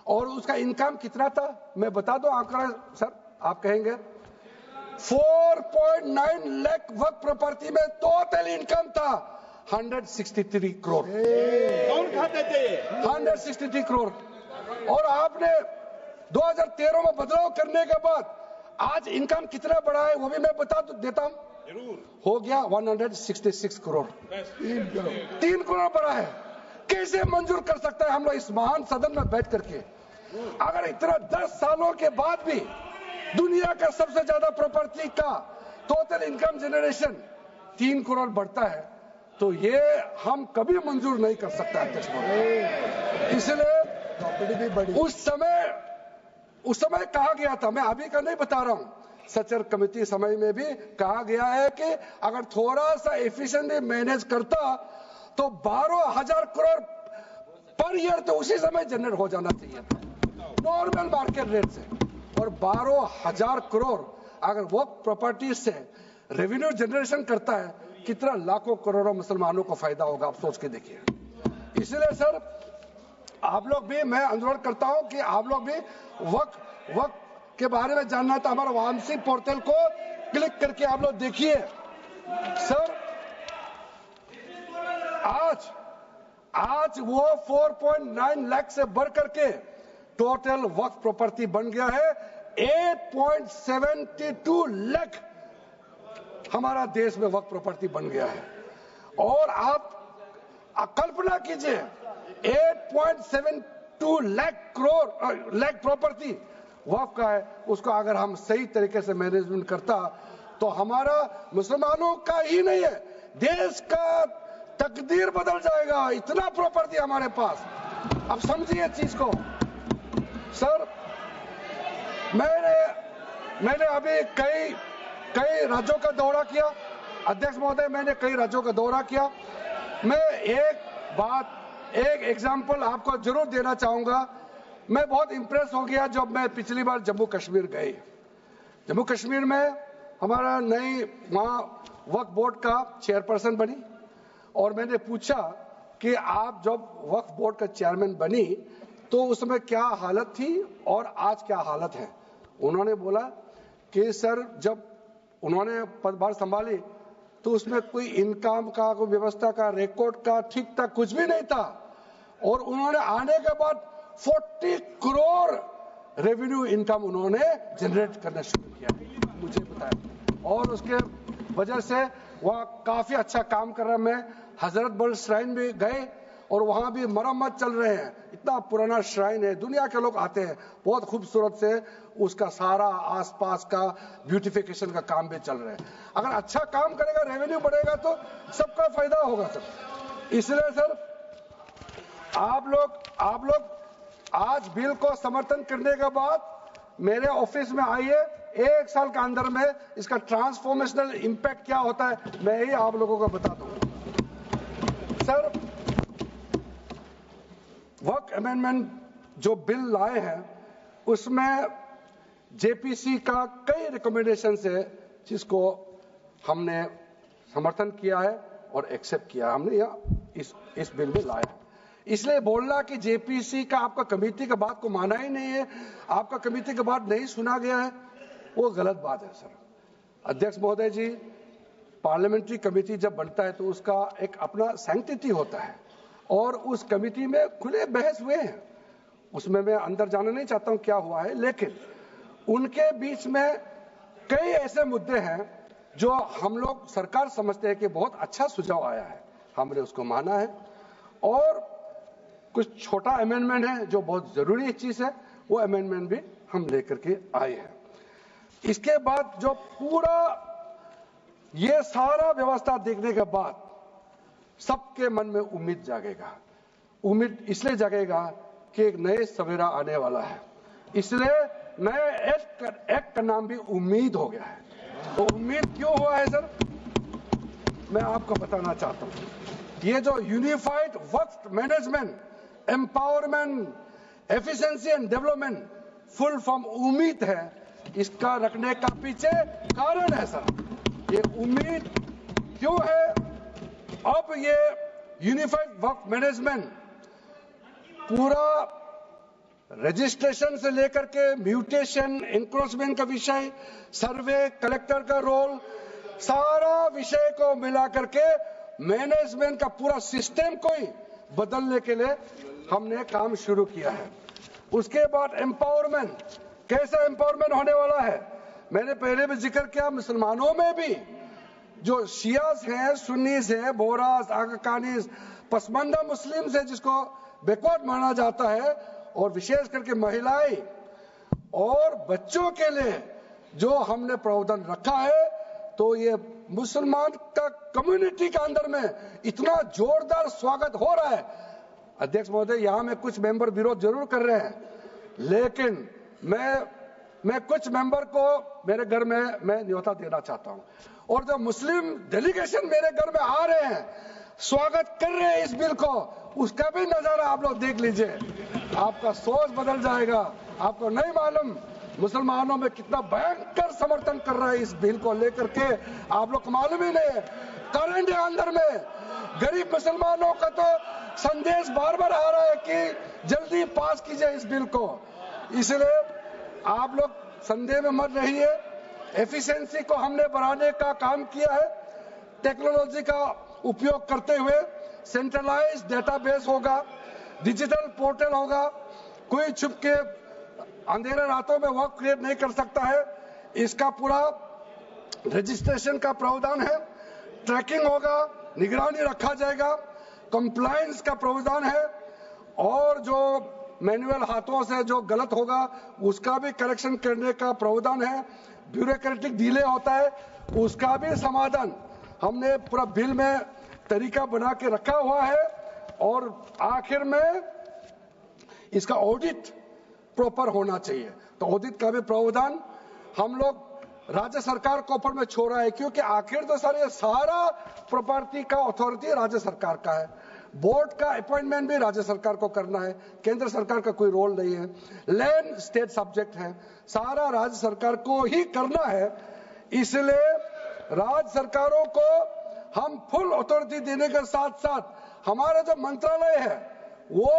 और उसका इनकम कितना था मैं बता दूं आंकड़ा सर, आप कहेंगे 4.9 लाख वक्फ प्रॉपर्टी में टोटल इनकम था 163 करोड़। कौन खाते थे? 163 करोड़। और आपने 2013 में बदलाव करने के बाद आज इनकम कितना बढ़ा है वो भी मैं बता देता हूं। हो गया 166 करोड़। 3 करोड़ बढ़ा है। कैसे मंजूर कर सकता है हम लोग इस महान सदन में बैठ करके? अगर इतना 10 सालों के बाद भी दुनिया का सबसे ज्यादा प्रॉपर्टी का टोटल इनकम जनरेशन 3 करोड़ बढ़ता है, तो ये हम कभी मंजूर नहीं कर सकते अध्यक्ष महोदय। इसलिए उस समय कहा गया था, मैं अभी का नहीं बता रहा हूं, सचर कमेटी समय में भी कहा गया है कि अगर थोड़ा सा एफिशिएंटली मैनेज करता तो 12,000 करोड़ पर ईयर तो उसी समय जनरेट हो जाना चाहिए था नॉर्मल मार्केट रेट से। और 12,000 करोड़ अगर वो प्रॉपर्टी से रेवेन्यू जनरेशन करता है, कितना लाखों करोड़ों मुसलमानों को फायदा होगा, आप सोच के देखिए। इसलिए सर आप लोग भी, मैं अनुरोध करता हूं कि आप लोग भी वक्त के बारे में जानना है तो हमारा वामसी पोर्टल को क्लिक करके आप लोग देखिए। सर आज वो 4.9 लाख से बढ़ करके टोटल वक्फ प्रॉपर्टी बन गया है 8.72 लाख। हमारा देश में वक्फ प्रॉपर्टी बन गया है। और आप कल्पना कीजिए 8.72 लाख प्रॉपर्टी वक्फ का है, उसको अगर हम सही तरीके से मैनेजमेंट करता तो हमारा मुसलमानों का ही नहीं है, देश का तकदीर बदल जाएगा। इतना प्रॉपर्टी हमारे पास। अब समझिए चीज को। सर मैंने अभी कई राज्यों का दौरा किया अध्यक्ष महोदय, मैंने कई राज्यों का दौरा किया। मैं एक एग्जांपल आपको जरूर देना चाहूंगा। मैं बहुत इंप्रेस हो गया जब मैं पिछली बार जम्मू कश्मीर गई। जम्मू कश्मीर में हमारा नई वहां वक्फ बोर्ड का चेयरपर्सन बनी और मैंने पूछा कि आप जब वक्फ बोर्ड का चेयरमैन बनी तो उसमें क्या हालत थी और आज क्या हालत है। उन्होंने बोला कि सर जब उन्होंने पदभार संभाली तो उसमें कोई इनकम का, कोई व्यवस्था का, रिकॉर्ड का ठीक ठाक कुछ भी नहीं था, और उन्होंने आने के बाद 40 करोड़ रेवेन्यू इनकम उन्होंने जनरेट करना शुरू किया, मुझे बताया, और उसके वजह से वह काफी अच्छा काम कर रहा है। मैं हजरत बल श्राइन भी गए और वहां भी मरम्मत चल रहे हैं, इतना पुराना श्राइन है, दुनिया के लोग आते हैं, बहुत खूबसूरत से उसका सारा आसपास का ब्यूटिफिकेशन का काम भी चल रहा है। अगर अच्छा काम करेगा, रेवेन्यू बढ़ेगा तो सबका फायदा होगा सर। इसलिए सर आप लोग आज बिल को समर्थन करने के बाद मेरे ऑफिस में आइए, 1 साल के अंदर में इसका ट्रांसफॉर्मेशनल इंपैक्ट क्या होता है मैं ही आप लोगों को बता दूंगा। सर वक्फ अमेंडमेंट जो बिल लाए हैं उसमें जेपीसी का कई रिकमेंडेशन है जिसको हमने समर्थन किया है और एक्सेप्ट किया, हमने यह इस बिल में लाया। इसलिए बोलना कि जेपीसी का आपका कमेटी की बात को माना ही नहीं है, आपका कमेटी की बात नहीं सुना गया है, वो गलत बात है सर। अध्यक्ष महोदय जी, पार्लियामेंट्री कमेटी जब बनता है तो उसका एक अपना सैंक्टिटी होता है और उस कमेटी में खुले बहस हुए हैं, उसमें मैं अंदर जाना नहीं चाहता हूं क्या हुआ है, लेकिन उनके बीच में कई ऐसे मुद्दे हैं जो हम लोग सरकार समझते हैं कि बहुत अच्छा सुझाव आया है, हमने उसको माना है, और कुछ छोटा अमेंडमेंट है जो बहुत जरूरी चीज है, वो अमेंडमेंट भी हम लेकर के आए हैं। इसके बाद जो पूरा ये सारा व्यवस्था देखने के बाद सबके मन में उम्मीद जागेगा। उम्मीद इसलिए जागेगा कि एक नए सवेरा आने वाला है, इसलिए नए एक्ट का नाम भी उम्मीद हो गया है। तो उम्मीद क्यों हुआ है सर, मैं आपको बताना चाहता हूं। ये जो unified Waqf management, empowerment, efficiency and development, full form उम्मीद है, इसका रखने का पीछे कारण है सर। ये उम्मीद क्यों है, अब ये यूनिफाइड वक्फ मैनेजमेंट पूरा रजिस्ट्रेशन से लेकर के म्यूटेशन, इंक्रोचमेंट का विषय, सर्वे, कलेक्टर का रोल, सारा विषय को मिला करके मैनेजमेंट का पूरा सिस्टम को ही बदलने के लिए हमने काम शुरू किया है। उसके बाद एम्पावरमेंट, कैसा एम्पावरमेंट होने वाला है, मैंने पहले भी जिक्र किया, मुसलमानों में भी जो शियास हैं, सुन्नीस हैं, बोहरास, आकाकानीस, पसमानदा मुस्लिम्स है जिसको बैकवर्ड माना जाता है, और विशेष करके महिलाएं और बच्चों के लिए जो हमने प्रावधान रखा है, तो ये मुसलमान का कम्युनिटी के अंदर में इतना जोरदार स्वागत हो रहा है। अध्यक्ष महोदय, यहां में कुछ मेंबर विरोध जरूर कर रहे हैं, लेकिन मैं कुछ मेंबर को मेरे घर में मैं न्योता देना चाहता हूं, और जो मुस्लिम डेलीगेशन मेरे घर में आ रहे हैं, स्वागत कर रहे हैं इस बिल को, उसका भी नजारा आप लोग देख लीजिए, आपका सोच बदल जाएगा। आपको नहीं मालूम मुसलमानों में कितना भयंकर समर्थन कर रहा है इस बिल को लेकर के, आप लोग को मालूम ही नहीं है। करंट अंदर में गरीब मुसलमानों का तो संदेश बार बार आ रहा है कि जल्दी पास कीजिए इस बिल को, इसलिए आप लोग संदेह में मत रहिए। एफिशिएंसी को हमने बढ़ाने का काम किया है, टेक्नोलॉजी का उपयोग करते हुए सेंट्रलाइज्ड डेटाबेस होगा, डिजिटल पोर्टल होगा, कोई छुप के अंधेरे रातों में वर्क क्रिएट नहीं कर सकता है, इसका पूरा रजिस्ट्रेशन का प्रावधान है, ट्रैकिंग होगा, निगरानी रखा जाएगा, कंप्लायंस का प्रावधान है, और जो मैनुअल हाथों से जो गलत होगा उसका भी करेक्शन करने का प्रावधान है, ब्यूरोक्रेटिक डिले होता है उसका भी समाधान हमने पूरा बिल में तरीका बना के रखा हुआ है, और आखिर में इसका ऑडिट प्रॉपर होना चाहिए, तो ऑडिट का भी प्रावधान हम लोग राज्य सरकार को ऊपर में छोड़ा है, क्योंकि आखिर तो सर ये सारा प्रॉपर्टी का अथॉरिटी राज्य सरकार का है, बोर्ड का अपॉइंटमेंट भी राज्य सरकार को करना है, केंद्र सरकार का कोई रोल नहीं है, लैंड स्टेट सब्जेक्ट है, सारा राज्य सरकार को ही करना है। इसलिए राज्य सरकारों को हम फुल अथॉरिटी देने के साथ साथ हमारा जो मंत्रालय है वो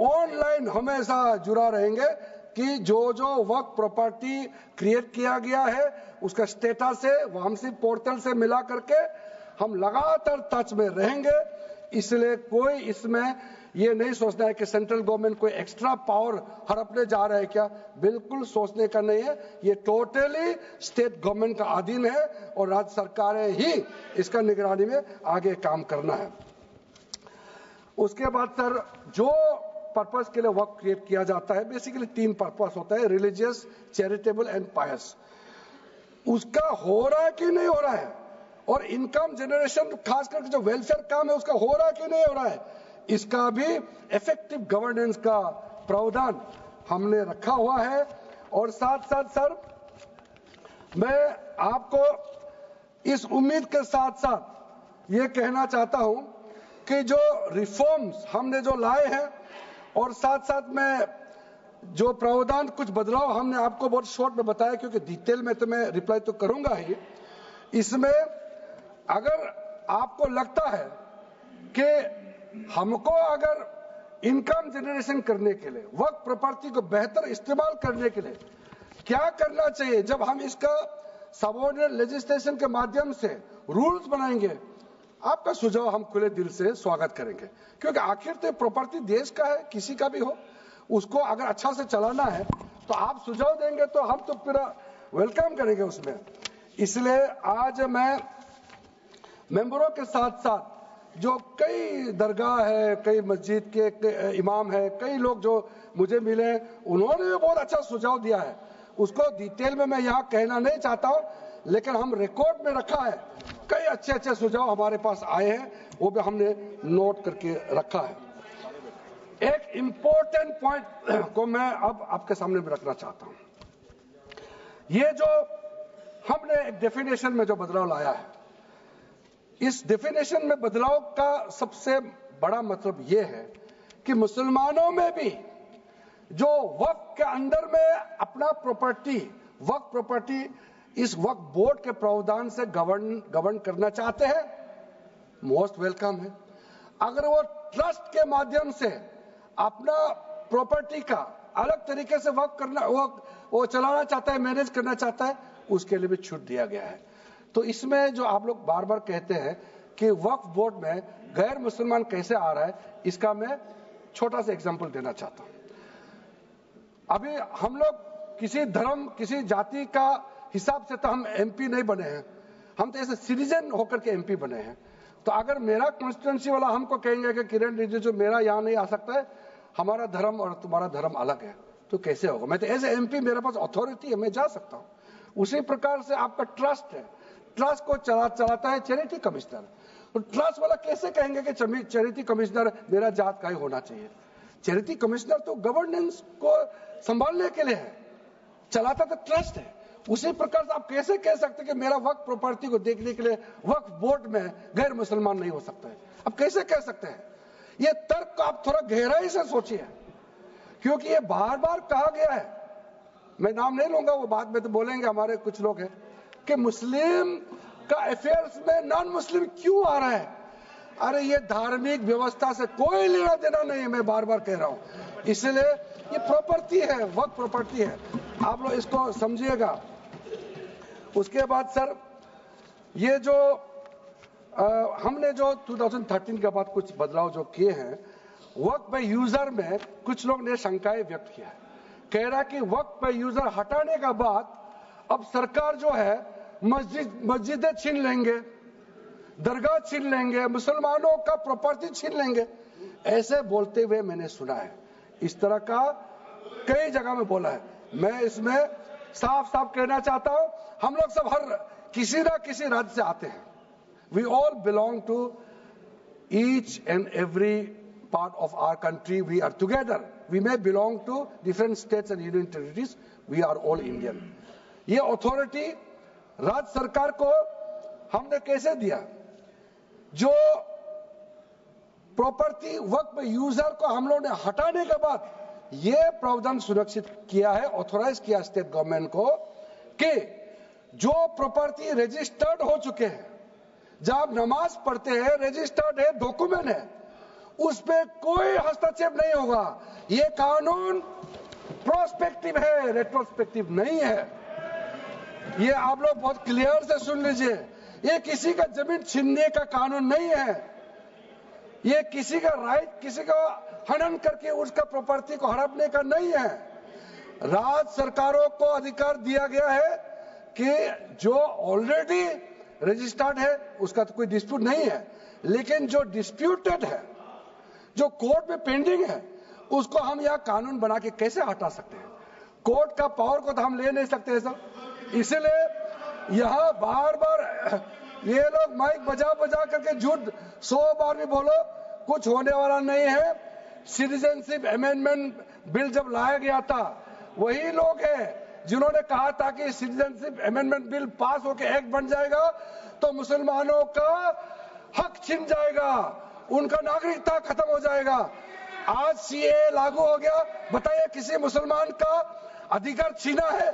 ऑनलाइन हमेशा जुड़ा रहेंगे कि जो वक्फ प्रॉपर्टी क्रिएट किया गया है उसका स्टेटस है वामसी पोर्टल से मिला करके हम लगातार टच में रहेंगे। इसलिए कोई इसमें ये नहीं सोचना है कि सेंट्रल गवर्नमेंट कोई एक्स्ट्रा पावर हड़पने जा रहा है क्या, बिल्कुल सोचने का नहीं है। ये टोटली स्टेट गवर्नमेंट का अधीन है और राज्य सरकारें ही इसका निगरानी में आगे काम करना है। उसके बाद सर जो पर्पस के लिए वक्फ क्रिएट किया जाता है, बेसिकली 3 पर्पस होता है, रिलीजियस, चैरिटेबल एंड पायस। उसका हो रहा है कि नहीं हो रहा है, और इनकम जनरेशन खास करके जो वेलफेयर काम है उसका हो रहा है कि नहीं हो रहा है, इसका भी इफेक्टिव गवर्नेंस का प्रावधान हमने रखा हुआ है। और साथ साथ सर मैं आपको इस उम्मीद के साथ साथ ये कहना चाहता हूं कि जो रिफॉर्म्स हमने जो लाए हैं और साथ साथ में जो प्रावधान कुछ बदलाव हमने आपको बहुत शॉर्ट में बताया, क्योंकि डिटेल में तो मैं रिप्लाई तो करूंगा ही। इसमें अगर आपको लगता है कि हमको अगर इनकम जनरेशन करने के लिए वक्फ प्रॉपर्टी को बेहतर इस्तेमाल करने के लिए क्या करना चाहिए, जब हम इसका सबऑर्डिनेट लेजिस्लेशन के माध्यम से रूल्स बनाएंगे, आपका सुझाव हम खुले दिल से स्वागत करेंगे। क्योंकि आखिर तो प्रॉपर्टी देश का है, किसी का भी हो, उसको अगर अच्छा से चलाना है तो आप सुझाव देंगे तो हम तो पूरा वेलकम करेंगे उसमें। इसलिए आज मैं मेंबरों के साथ साथ जो कई दरगाह है, कई मस्जिद के इमाम है, कई लोग जो मुझे मिले, उन्होंने भी बहुत अच्छा सुझाव दिया है। उसको डिटेल में मैं यहाँ कहना नहीं चाहता हूँ, लेकिन हम रिकॉर्ड में रखा है। कई अच्छे अच्छे सुझाव हमारे पास आए हैं, वो भी हमने नोट करके रखा है। एक इंपॉर्टेंट पॉइंट को मैं अब आपके सामने में रखना चाहता हूं। ये जो हमने एक डेफिनेशन में जो बदलाव लाया है, इस डेफिनेशन में बदलाव का सबसे बड़ा मतलब ये है कि मुसलमानों में भी जो वक्फ के अंदर में अपना प्रॉपर्टी, वक्फ प्रॉपर्टी इस वक्फ बोर्ड के प्रावधान से गवर्न करना चाहते हैं, मोस्ट वेलकम है। अगर वो ट्रस्ट के माध्यम से अपना प्रॉपर्टी का अलग तरीके से वक्फ करना, वो चलाना चाहता है, मैनेज करना चाहता है, उसके लिए भी छूट दिया गया है। तो इसमें जो आप लोग बार बार कहते हैं कि वक्फ बोर्ड में गैर मुसलमान कैसे आ रहा है, इसका मैं छोटा सा एग्जांपल देना चाहता हूं। अभी हम लोग किसी धर्म, किसी जाति का हिसाब से तो हम एमपी नहीं बने हैं, हम तो ऐसे सिटीजन होकर के एमपी बने हैं। तो अगर मेरा कॉन्स्टिट्यूंसी वाला हमको कहेंगे कि किरण रिजिजू मेरा यहाँ नहीं आ सकता है, हमारा धर्म और तुम्हारा धर्म अलग है, तो कैसे होगा? मैं तो एज एमपी, मेरे पास अथॉरिटी है, मैं जा सकता हूँ। उसी प्रकार से आपका ट्रस्ट है, ट्रस्ट को चलाता है चैरिटी कमिश्नर। तो ट्रस्ट वाला कैसे कहेंगे कि चैरिटी कमिश्नर मेरा जात का ही होना चाहिए? चैरिटी कमिश्नर तो गवर्नेंस को संभालने के लिए है, चलाता तो ट्रस्ट है। उसी प्रकार से आप कैसे कह सकते हैं कि मेरा वक्फ प्रॉपर्टी को देखने के लिए वक्फ बोर्ड में गैर मुसलमान नहीं हो सकता है? आप कैसे कह सकते हैं? ये तर्क को आप थोड़ा गहराई से सोचिए, क्योंकि ये बार बार कहा गया है, मैं नाम नहीं लूंगा, वो बाद में तो बोलेंगे हमारे कुछ लोग हैं कि मुस्लिम का अफेयर्स में नॉन मुस्लिम क्यों आ रहा है। अरे ये धार्मिक व्यवस्था से कोई लेना देना नहीं है, मैं बार बार कह रहा हूं। इसलिए ये प्रॉपर्टी है, वक्फ प्रॉपर्टी है, आप लोग इसको समझिएगा। उसके बाद सर ये जो हमने जो 2013 के बाद कुछ बदलाव जो किए हैं, वक्फ बाय यूजर में कुछ लोग ने शंकाएं व्यक्त किया है, कह रहा कि वक्फ बाय यूजर हटाने के बाद अब सरकार जो है मस्जिदें छीन लेंगे, दरगाह छीन लेंगे, मुसलमानों का प्रॉपर्टी छीन लेंगे, ऐसे बोलते हुए मैंने सुना है। इस तरह का कई जगह में बोला है। मैं इसमें साफ साफ कहना चाहता हूं, हम लोग सब हर किसी ना किसी राज्य से आते हैं। We all belong to each and every part of our country. We are together. We may belong to different states and union territories. We are all Indian. ये अथॉरिटी राज्य सरकार को हमने कैसे दिया? जो प्रॉपर्टी वक्फ यूजर को हम लोगों ने हटाने के बाद ये प्रावधान सुरक्षित किया है, ऑथोराइज किया स्टेट गवर्नमेंट को कि जो प्रॉपर्टी रजिस्टर्ड हो चुके हैं, जब नमाज पढ़ते हैं, रजिस्टर्ड है, डॉक्यूमेंट है, उस पे कोई हस्तक्षेप नहीं होगा। ये कानून प्रोस्पेक्टिव है, रेट्रोस्पेक्टिव नहीं है। ये आप लोग बहुत क्लियर से सुन लीजिए, ये किसी का जमीन छीनने का कानून नहीं है। ये किसी का राइट, किसी का हनन करके उसका प्रॉपर्टी को हड़पने का नहीं है। राज्य सरकारों को अधिकार दिया गया है कि जो ऑलरेडी रजिस्टर्ड है उसका तो कोई डिस्प्यूट नहीं है, लेकिन जो डिस्प्यूटेड है, जो कोर्ट में पेंडिंग है, उसको हम यहाँ कानून बना के कैसे हटा सकते हैं? कोर्ट का पावर को तो हम ले नहीं सकते सर। इसलिए यहाँ बार बार ये लोग माइक बजा बजा करके झूठ 100 बार भी बोलो, कुछ होने वाला नहीं है। सिटीजनशिप अमेंडमेंट बिल जब लाया गया था, वही लोग हैं जिन्होंने कहा था कि सिटीजनशिप अमेंडमेंट बिल पास होकर एक्ट बन जाएगा तो मुसलमानों का हक छिन जाएगा, उनका नागरिकता खत्म हो जाएगा। आज सीए लागू हो गया, बताइए किसी मुसलमान का अधिकार छीना है?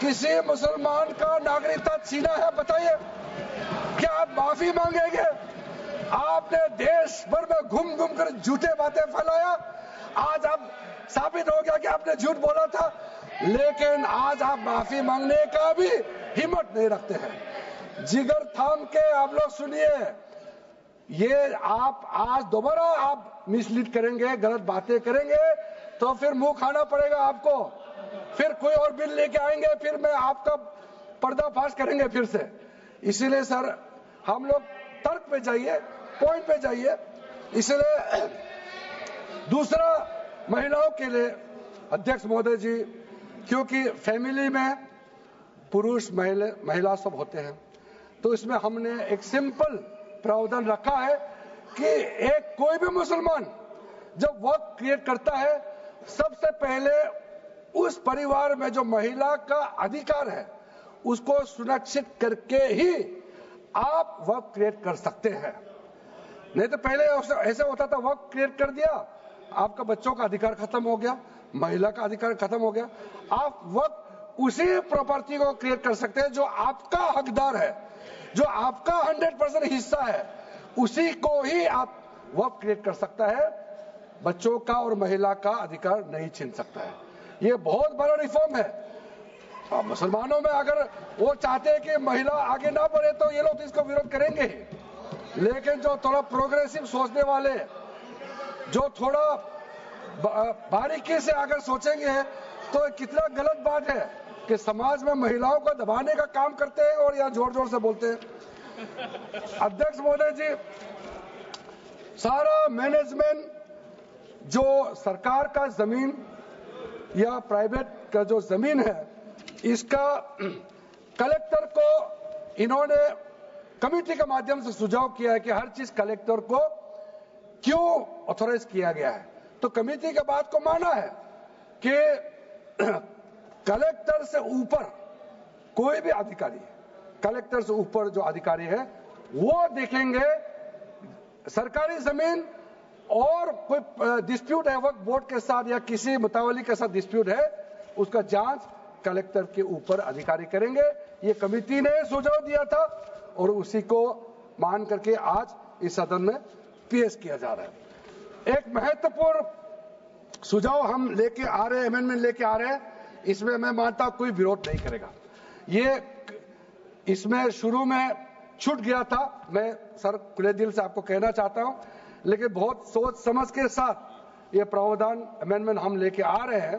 किसी मुसलमान का नागरिकता छीना है? बताइए, क्या आप माफी मांगेंगे? आपने देश भर में घूम घूम कर झूठे बातें फैलाया, आज आप साबित हो गया कि आपने झूठ बोला था, लेकिन आज आप माफी मांगने का भी हिम्मत नहीं रखते हैं। जिगर थाम के आप लोग सुनिए, ये आप आज दोबारा आप मिसलीड करेंगे, गलत बातें करेंगे तो फिर मुंह खाना पड़ेगा आपको। फिर कोई और बिल लेके आएंगे, फिर मैं आपका पर्दाफाश करेंगे फिर से। इसीलिए सर हम लोग तर्क पे जाइए, पॉइंट पे जाइए। इसलिए दूसरा, महिलाओं के लिए अध्यक्ष महोदय जी, क्योंकि फैमिली में पुरुष महिला सब होते हैं, तो इसमें हमने एक सिंपल प्रावधान रखा है कि एक कोई भी मुसलमान जब वर्क क्रिएट करता है, सबसे पहले उस परिवार में जो महिला का अधिकार है उसको सुनिश्चित करके ही आप वर्क क्रिएट कर सकते हैं। नहीं तो पहले ऐसा होता था, वर्क क्रिएट कर दिया, आपका बच्चों का अधिकार खत्म हो गया, महिला का अधिकार खत्म हो गया। आप वर्क उसी प्रॉपर्टी को क्रिएट कर सकते हैं जो आपका हकदार है, जो आपका 100% हिस्सा है, उसी को ही आप वर्क क्रिएट कर सकता है। बच्चों का और महिला का अधिकार नहीं छीन सकता है। ये बहुत बड़ा रिफॉर्म है। मुसलमानों में अगर वो चाहते हैं कि महिला आगे ना बढ़े तो ये लोग तो इसको विरोध करेंगे ही, लेकिन जो थोड़ा प्रोग्रेसिव सोचने वाले, जो थोड़ा बारीकी से अगर सोचेंगे तो कितना गलत बात है कि समाज में महिलाओं को दबाने का काम करते हैं और यहाँ जोर जोर से बोलते हैं। अध्यक्ष महोदय जी, सारा मैनेजमेंट जो सरकार का जमीन या प्राइवेट का जो जमीन है, इसका कलेक्टर को इन्होंने कमेटी के माध्यम से सुझाव किया है कि हर चीज कलेक्टर को क्यों ऑथोराइज किया गया है। तो कमेटी के बात को माना है कि कलेक्टर से ऊपर कोई भी अधिकारी, कलेक्टर से ऊपर जो अधिकारी है वो देखेंगे सरकारी जमीन और कोई डिस्प्यूट है वक्फ बोर्ड के साथ या किसी मुतावली के साथ डिस्प्यूट है, उसका जांच कलेक्टर के ऊपर अधिकारी करेंगे। ये कमेटी ने सुझाव दिया था और उसी को मान करके आज इस सदन में पेश किया जा रहा है। एक महत्वपूर्ण सुझाव हम लेके आ रहे हैं, अमेंडमेंट लेके आ रहे हैं, इसमें मैं मानता हूं कोई विरोध नहीं करेगा। ये इसमें शुरू में छूट गया था, मैं सर खुले दिल से आपको कहना चाहता हूं, लेकिन बहुत सोच समझ के साथ ये प्रावधान अमेंडमेंट हम लेके आ रहे हैं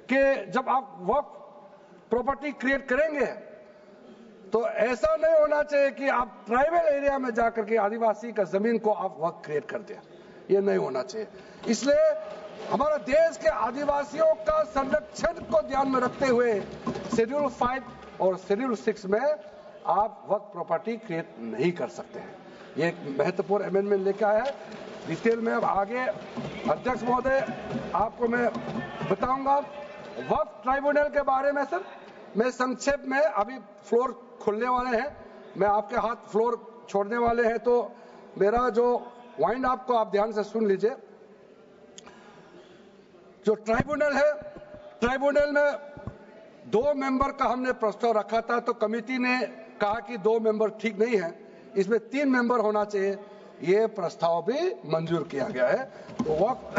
कि जब आप वर्क प्रॉपर्टी क्रिएट करेंगे तो ऐसा नहीं होना चाहिए कि आप ट्राइबल एरिया में जाकर के आदिवासी का जमीन को आप वर्क क्रिएट कर दें, ये नहीं होना चाहिए। इसलिए हमारा देश के आदिवासियों का संरक्षण को ध्यान में रखते हुए शेड्यूल 5 और शेड्यूल 6 में आप वर्क प्रॉपर्टी क्रिएट नहीं कर सकते हैं। ये एक महत्वपूर्ण अमेंडमेंट लेकर आया है। डिटेल में अब आगे अध्यक्ष महोदय आपको मैं बताऊंगा। वक्फ ट्राइब्यूनल के बारे में सर मैं संक्षेप में, अभी फ्लोर खुलने वाले हैं, मैं आपके हाथ फ्लोर छोड़ने वाले हैं, तो मेरा जो वाइंड अप को आप ध्यान से सुन लीजिए। जो ट्राइब्यूनल है, ट्राइब्यूनल में 2 मेंबर का हमने प्रस्ताव रखा था, तो कमेटी ने कहा कि 2 मेंबर ठीक नहीं है, इसमें 3 मेंबर होना चाहिए। ये प्रस्ताव भी मंजूर किया गया है। तो वक्फ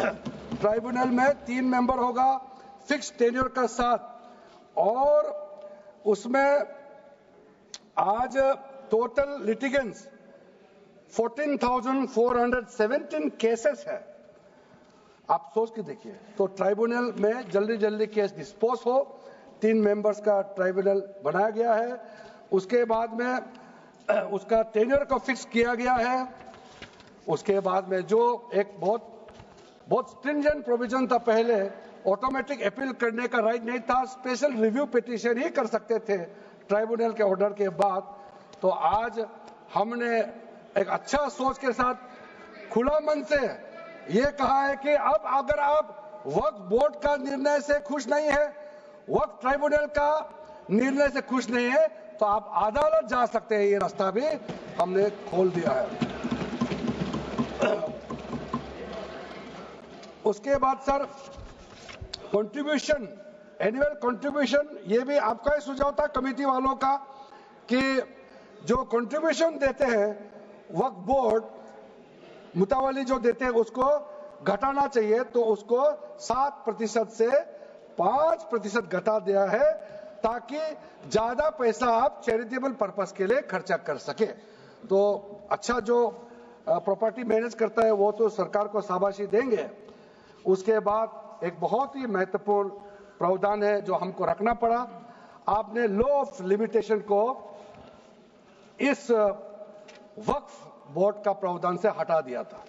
ट्राइब्यूनल में 3 मेंबर होगा फिक्स टेन्योर का साथ, और उसमें आज टोटल लिटिगेंट्स 14,417 केसेस है। आप सोच के देखिए, तो ट्राइब्यूनल में जल्दी जल्दी केस डिस्पोज हो, 3 मेंबर्स का ट्राइब्यूनल बनाया गया है। उसके बाद में उसका टेन्योर को फिक्स किया गया है। उसके बाद में जो एक बहुत स्ट्रिंजेंट प्रोविजन था, पहले ऑटोमेटिक अपील करने का राइट नहीं था, स्पेशल रिव्यू पिटीशन ही कर सकते थे ट्राइब्यूनल के ऑर्डर के बाद। तो आज हमने एक अच्छा सोच के साथ खुला मन से ये कहा है कि अब अगर आप वक्फ बोर्ड का निर्णय से खुश नहीं है, वक्फ ट्राइब्यूनल का निर्णय से खुश नहीं है, तो आप अदालत जा सकते हैं। ये रास्ता भी हमने खोल दिया है। उसके बाद सर कंट्रीब्यूशन, एनुअल कंट्रीब्यूशन, ये भी आपका ही सुझाव था कमेटी वालों का कि जो कंट्रीब्यूशन देते हैं वक्फ बोर्ड मुतावली जो देते हैं उसको घटाना चाहिए, तो उसको 7% से 5% घटा दिया है, ताकि ज्यादा पैसा आप चैरिटेबल पर्पस के लिए खर्चा कर सके। तो अच्छा, जो प्रॉपर्टी मैनेज करता है वो तो सरकार को शाबाशी देंगे। उसके बाद एक बहुत ही महत्वपूर्ण प्रावधान है जो हमको रखना पड़ा, आपने लॉ ऑफ लिमिटेशन को इस वक्फ बोर्ड का प्रावधान से हटा दिया था,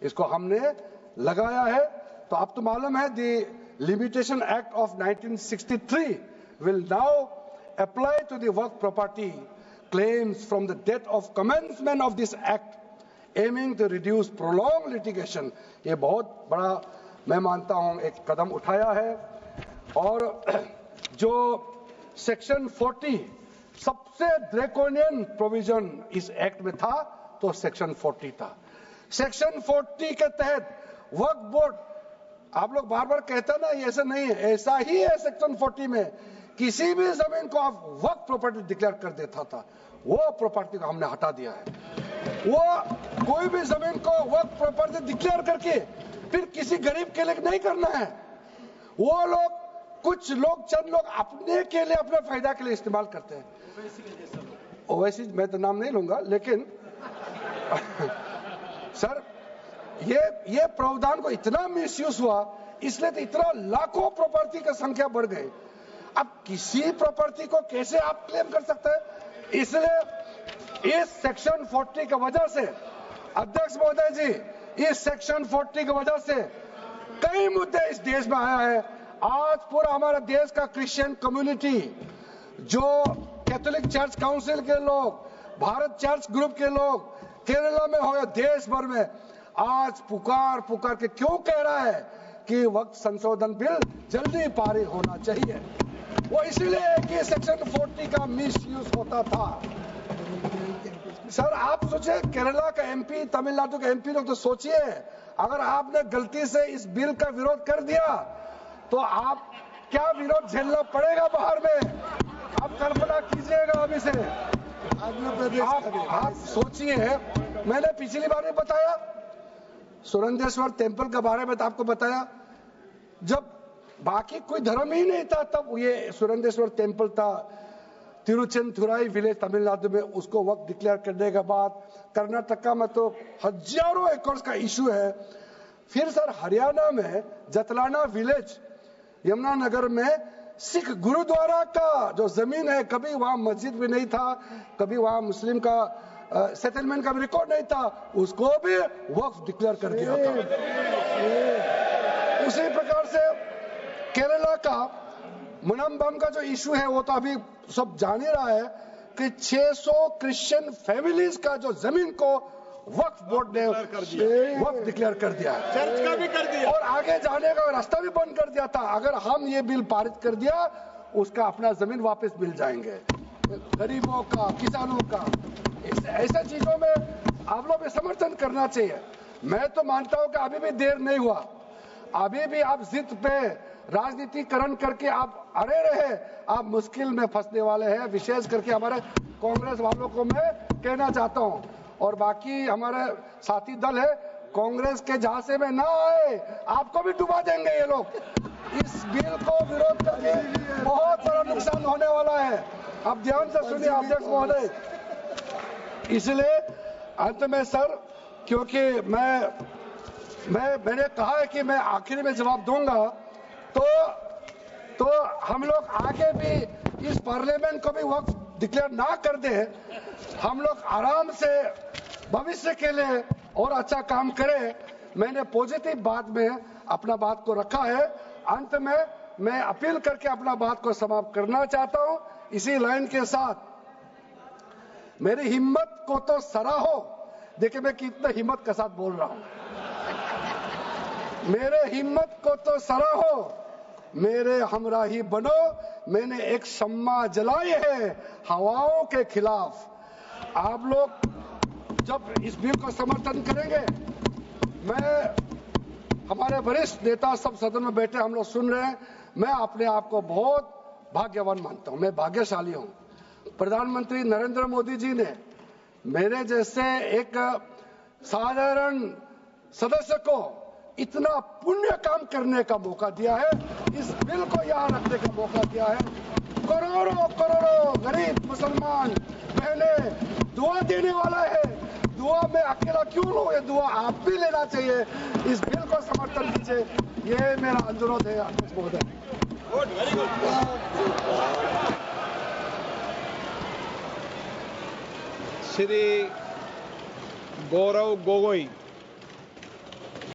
इसको हमने लगाया है। तो अब तो मालूम है the limitation act of 1963 will now apply to the work property claims from the date of commencement of this act, aiming to reduce prolonged litigation। ये बहुत बड़ा मैं मानता हूं एक कदम उठाया है। और जो सेक्शन 40 सबसे ड्रैकोनियन प्रोविजन इस एक्ट में था, तो सेक्शन 40 था। सेक्शन 40 के तहत वक्फ बोर्ड, आप लोग बार बार कहते हैं ना, ये ऐसा नहीं है, ऐसा ही है। सेक्शन 40 में किसी भी जमीन को आप वक्फ प्रॉपर्टी डिक्लेयर कर देता था, वो प्रॉपर्टी को हमने हटा दिया है। वो कोई भी जमीन को वक्फ प्रॉपर्टी डिक्लेयर करके फिर किसी गरीब के लिए नहीं करना है। वो लोग, कुछ लोग, चंद लोग अपने के लिए, अपने फायदा के लिए इस्तेमाल करते हैं। ओवैसी मैं तो नाम नहीं लूंगा, लेकिन सर ये प्रावधान को इतना मिसयूज हुआ, इसलिए तो इतना लाखों प्रॉपर्टी का संख्या बढ़ गई। अब किसी प्रॉपर्टी को कैसे आप क्लेम कर सकते हैं? इसलिए इस सेक्शन 40 की वजह से, अध्यक्ष महोदय जी, इस सेक्शन 40 की वजह से कई मुद्दे इस देश में आया है। आज पूरा हमारा देश का क्रिश्चियन कम्युनिटी, जो कैथोलिक चर्च काउंसिल के लोग, भारत चर्च ग्रुप के लोग, केरला में हो या देश भर में, आज पुकार के क्यों कह रहा है कि वक्त संशोधन बिल जल्दी पारित होना चाहिए। वो इसलिए कि सेक्शन 40 का मिस यूज होता था। सर आप सोचिए, केरला का एमपी, तमिलनाडु का एमपी लोग तो सोचिए, अगर आपने गलती से इस बिल का विरोध कर दिया तो आप क्या विरोध झेलना पड़ेगा बाहर में, आप कल्पना कीजिएगा। अभी से आप सोचिए, मैंने पिछली बार में बताया सुरेंद्रेश्वर टेम्पल के बारे में, तो आपको बताया जब बाकी कोई धर्म ही नहीं था तब ये सुरेंद्रेश्वर टेम्पल था। तिरुचेंथुराई विलेज तमिलनाडु में, उसको वक्त डिक्लेयर करने के बाद कर्नाटका में तो हजारों एकड़ का इशू है। फिर सर हरियाणा में जतलाना विलेज यमुनानगर में सिख गुरुद्वारा का जो जमीन है, कभी वहां मस्जिद भी नहीं था, कभी वहां मुस्लिम का सेटलमेंट का भी रिकॉर्ड नहीं था, उसको भी वक्फ डिक्लेयर कर दिया था। उसी प्रकार से केरला का मुनम्बम का जो इशू है, वो तो अभी सब जान ही रहा है कि 600 क्रिश्चियन फैमिलीज का जो जमीन को वक्फ बोर्ड ने वक्फ डिक्लेयर कर दिया है, चर्च का भी कर दिया, और आगे जाने का रास्ता भी बंद कर दिया था। अगर हम ये बिल पारित कर दिया, उसका अपना जमीन वापस मिल जाएंगे गरीबों का, किसानों का। ऐसे चीजों में आप लोग समर्थन करना चाहिए। मैं तो मानता हूं कि अभी भी देर नहीं हुआ, अभी भी आप जिद पे राजनीतिकरण करके आप अड़े रहे, आप मुश्किल में फंसने वाले हैं। विशेष करके हमारे कांग्रेस वालों को मैं कहना चाहता हूं, और बाकी हमारे साथी दल है कांग्रेस के झांसे में ना आए, आपको भी डुबा देंगे ये लोग। इस बिल को विरोध करके बहुत बड़ा नुकसान होने वाला है। अब ध्यान से सुनिए अध्यक्ष महोदय, इसलिए अंत में सर, क्योंकि मैंने कहा है कि मैं आखिरी में जवाब दूंगा, तो हम लोग आगे भी इस पार्लियामेंट को भी वक्त डिक्लेयर ना कर दे, हम लोग आराम से भविष्य के लिए और अच्छा काम करें। मैंने पॉजिटिव बात में अपना बात को रखा है। अंत में मैं अपील करके अपना बात को समाप्त करना चाहता हूं इसी लाइन के साथ, मेरी हिम्मत को तो सराहो। देखिए मैं कितना हिम्मत के साथ बोल रहा हूं। मेरे हिम्मत को तो सराहो, मेरे हमराही बनो, मैंने एक शम्मा जलाई है हवाओं के खिलाफ। आप लोग जब इस बिल को समर्थन करेंगे, हमारे वरिष्ठ नेता सब सदन में बैठे हम लोग सुन रहे हैं, मैं अपने आप को बहुत भाग्यवान मानता हूं, मैं भाग्यशाली हूं। प्रधानमंत्री नरेंद्र मोदी जी ने मेरे जैसे एक साधारण सदस्य को इतना पुण्य काम करने का मौका दिया है, इस बिल को यहां रखने का मौका दिया है। करोड़ों करोड़ों गरीब मुसलमान बहने दुआ देने वाला है। दुआ में अकेला क्यों लो, ये दुआ आप भी लेना चाहिए। इस बिल को समर्थन दीजिए, ये मेरा अनुरोध है अध्यक्ष महोदय। श्री गौरव गोगोई।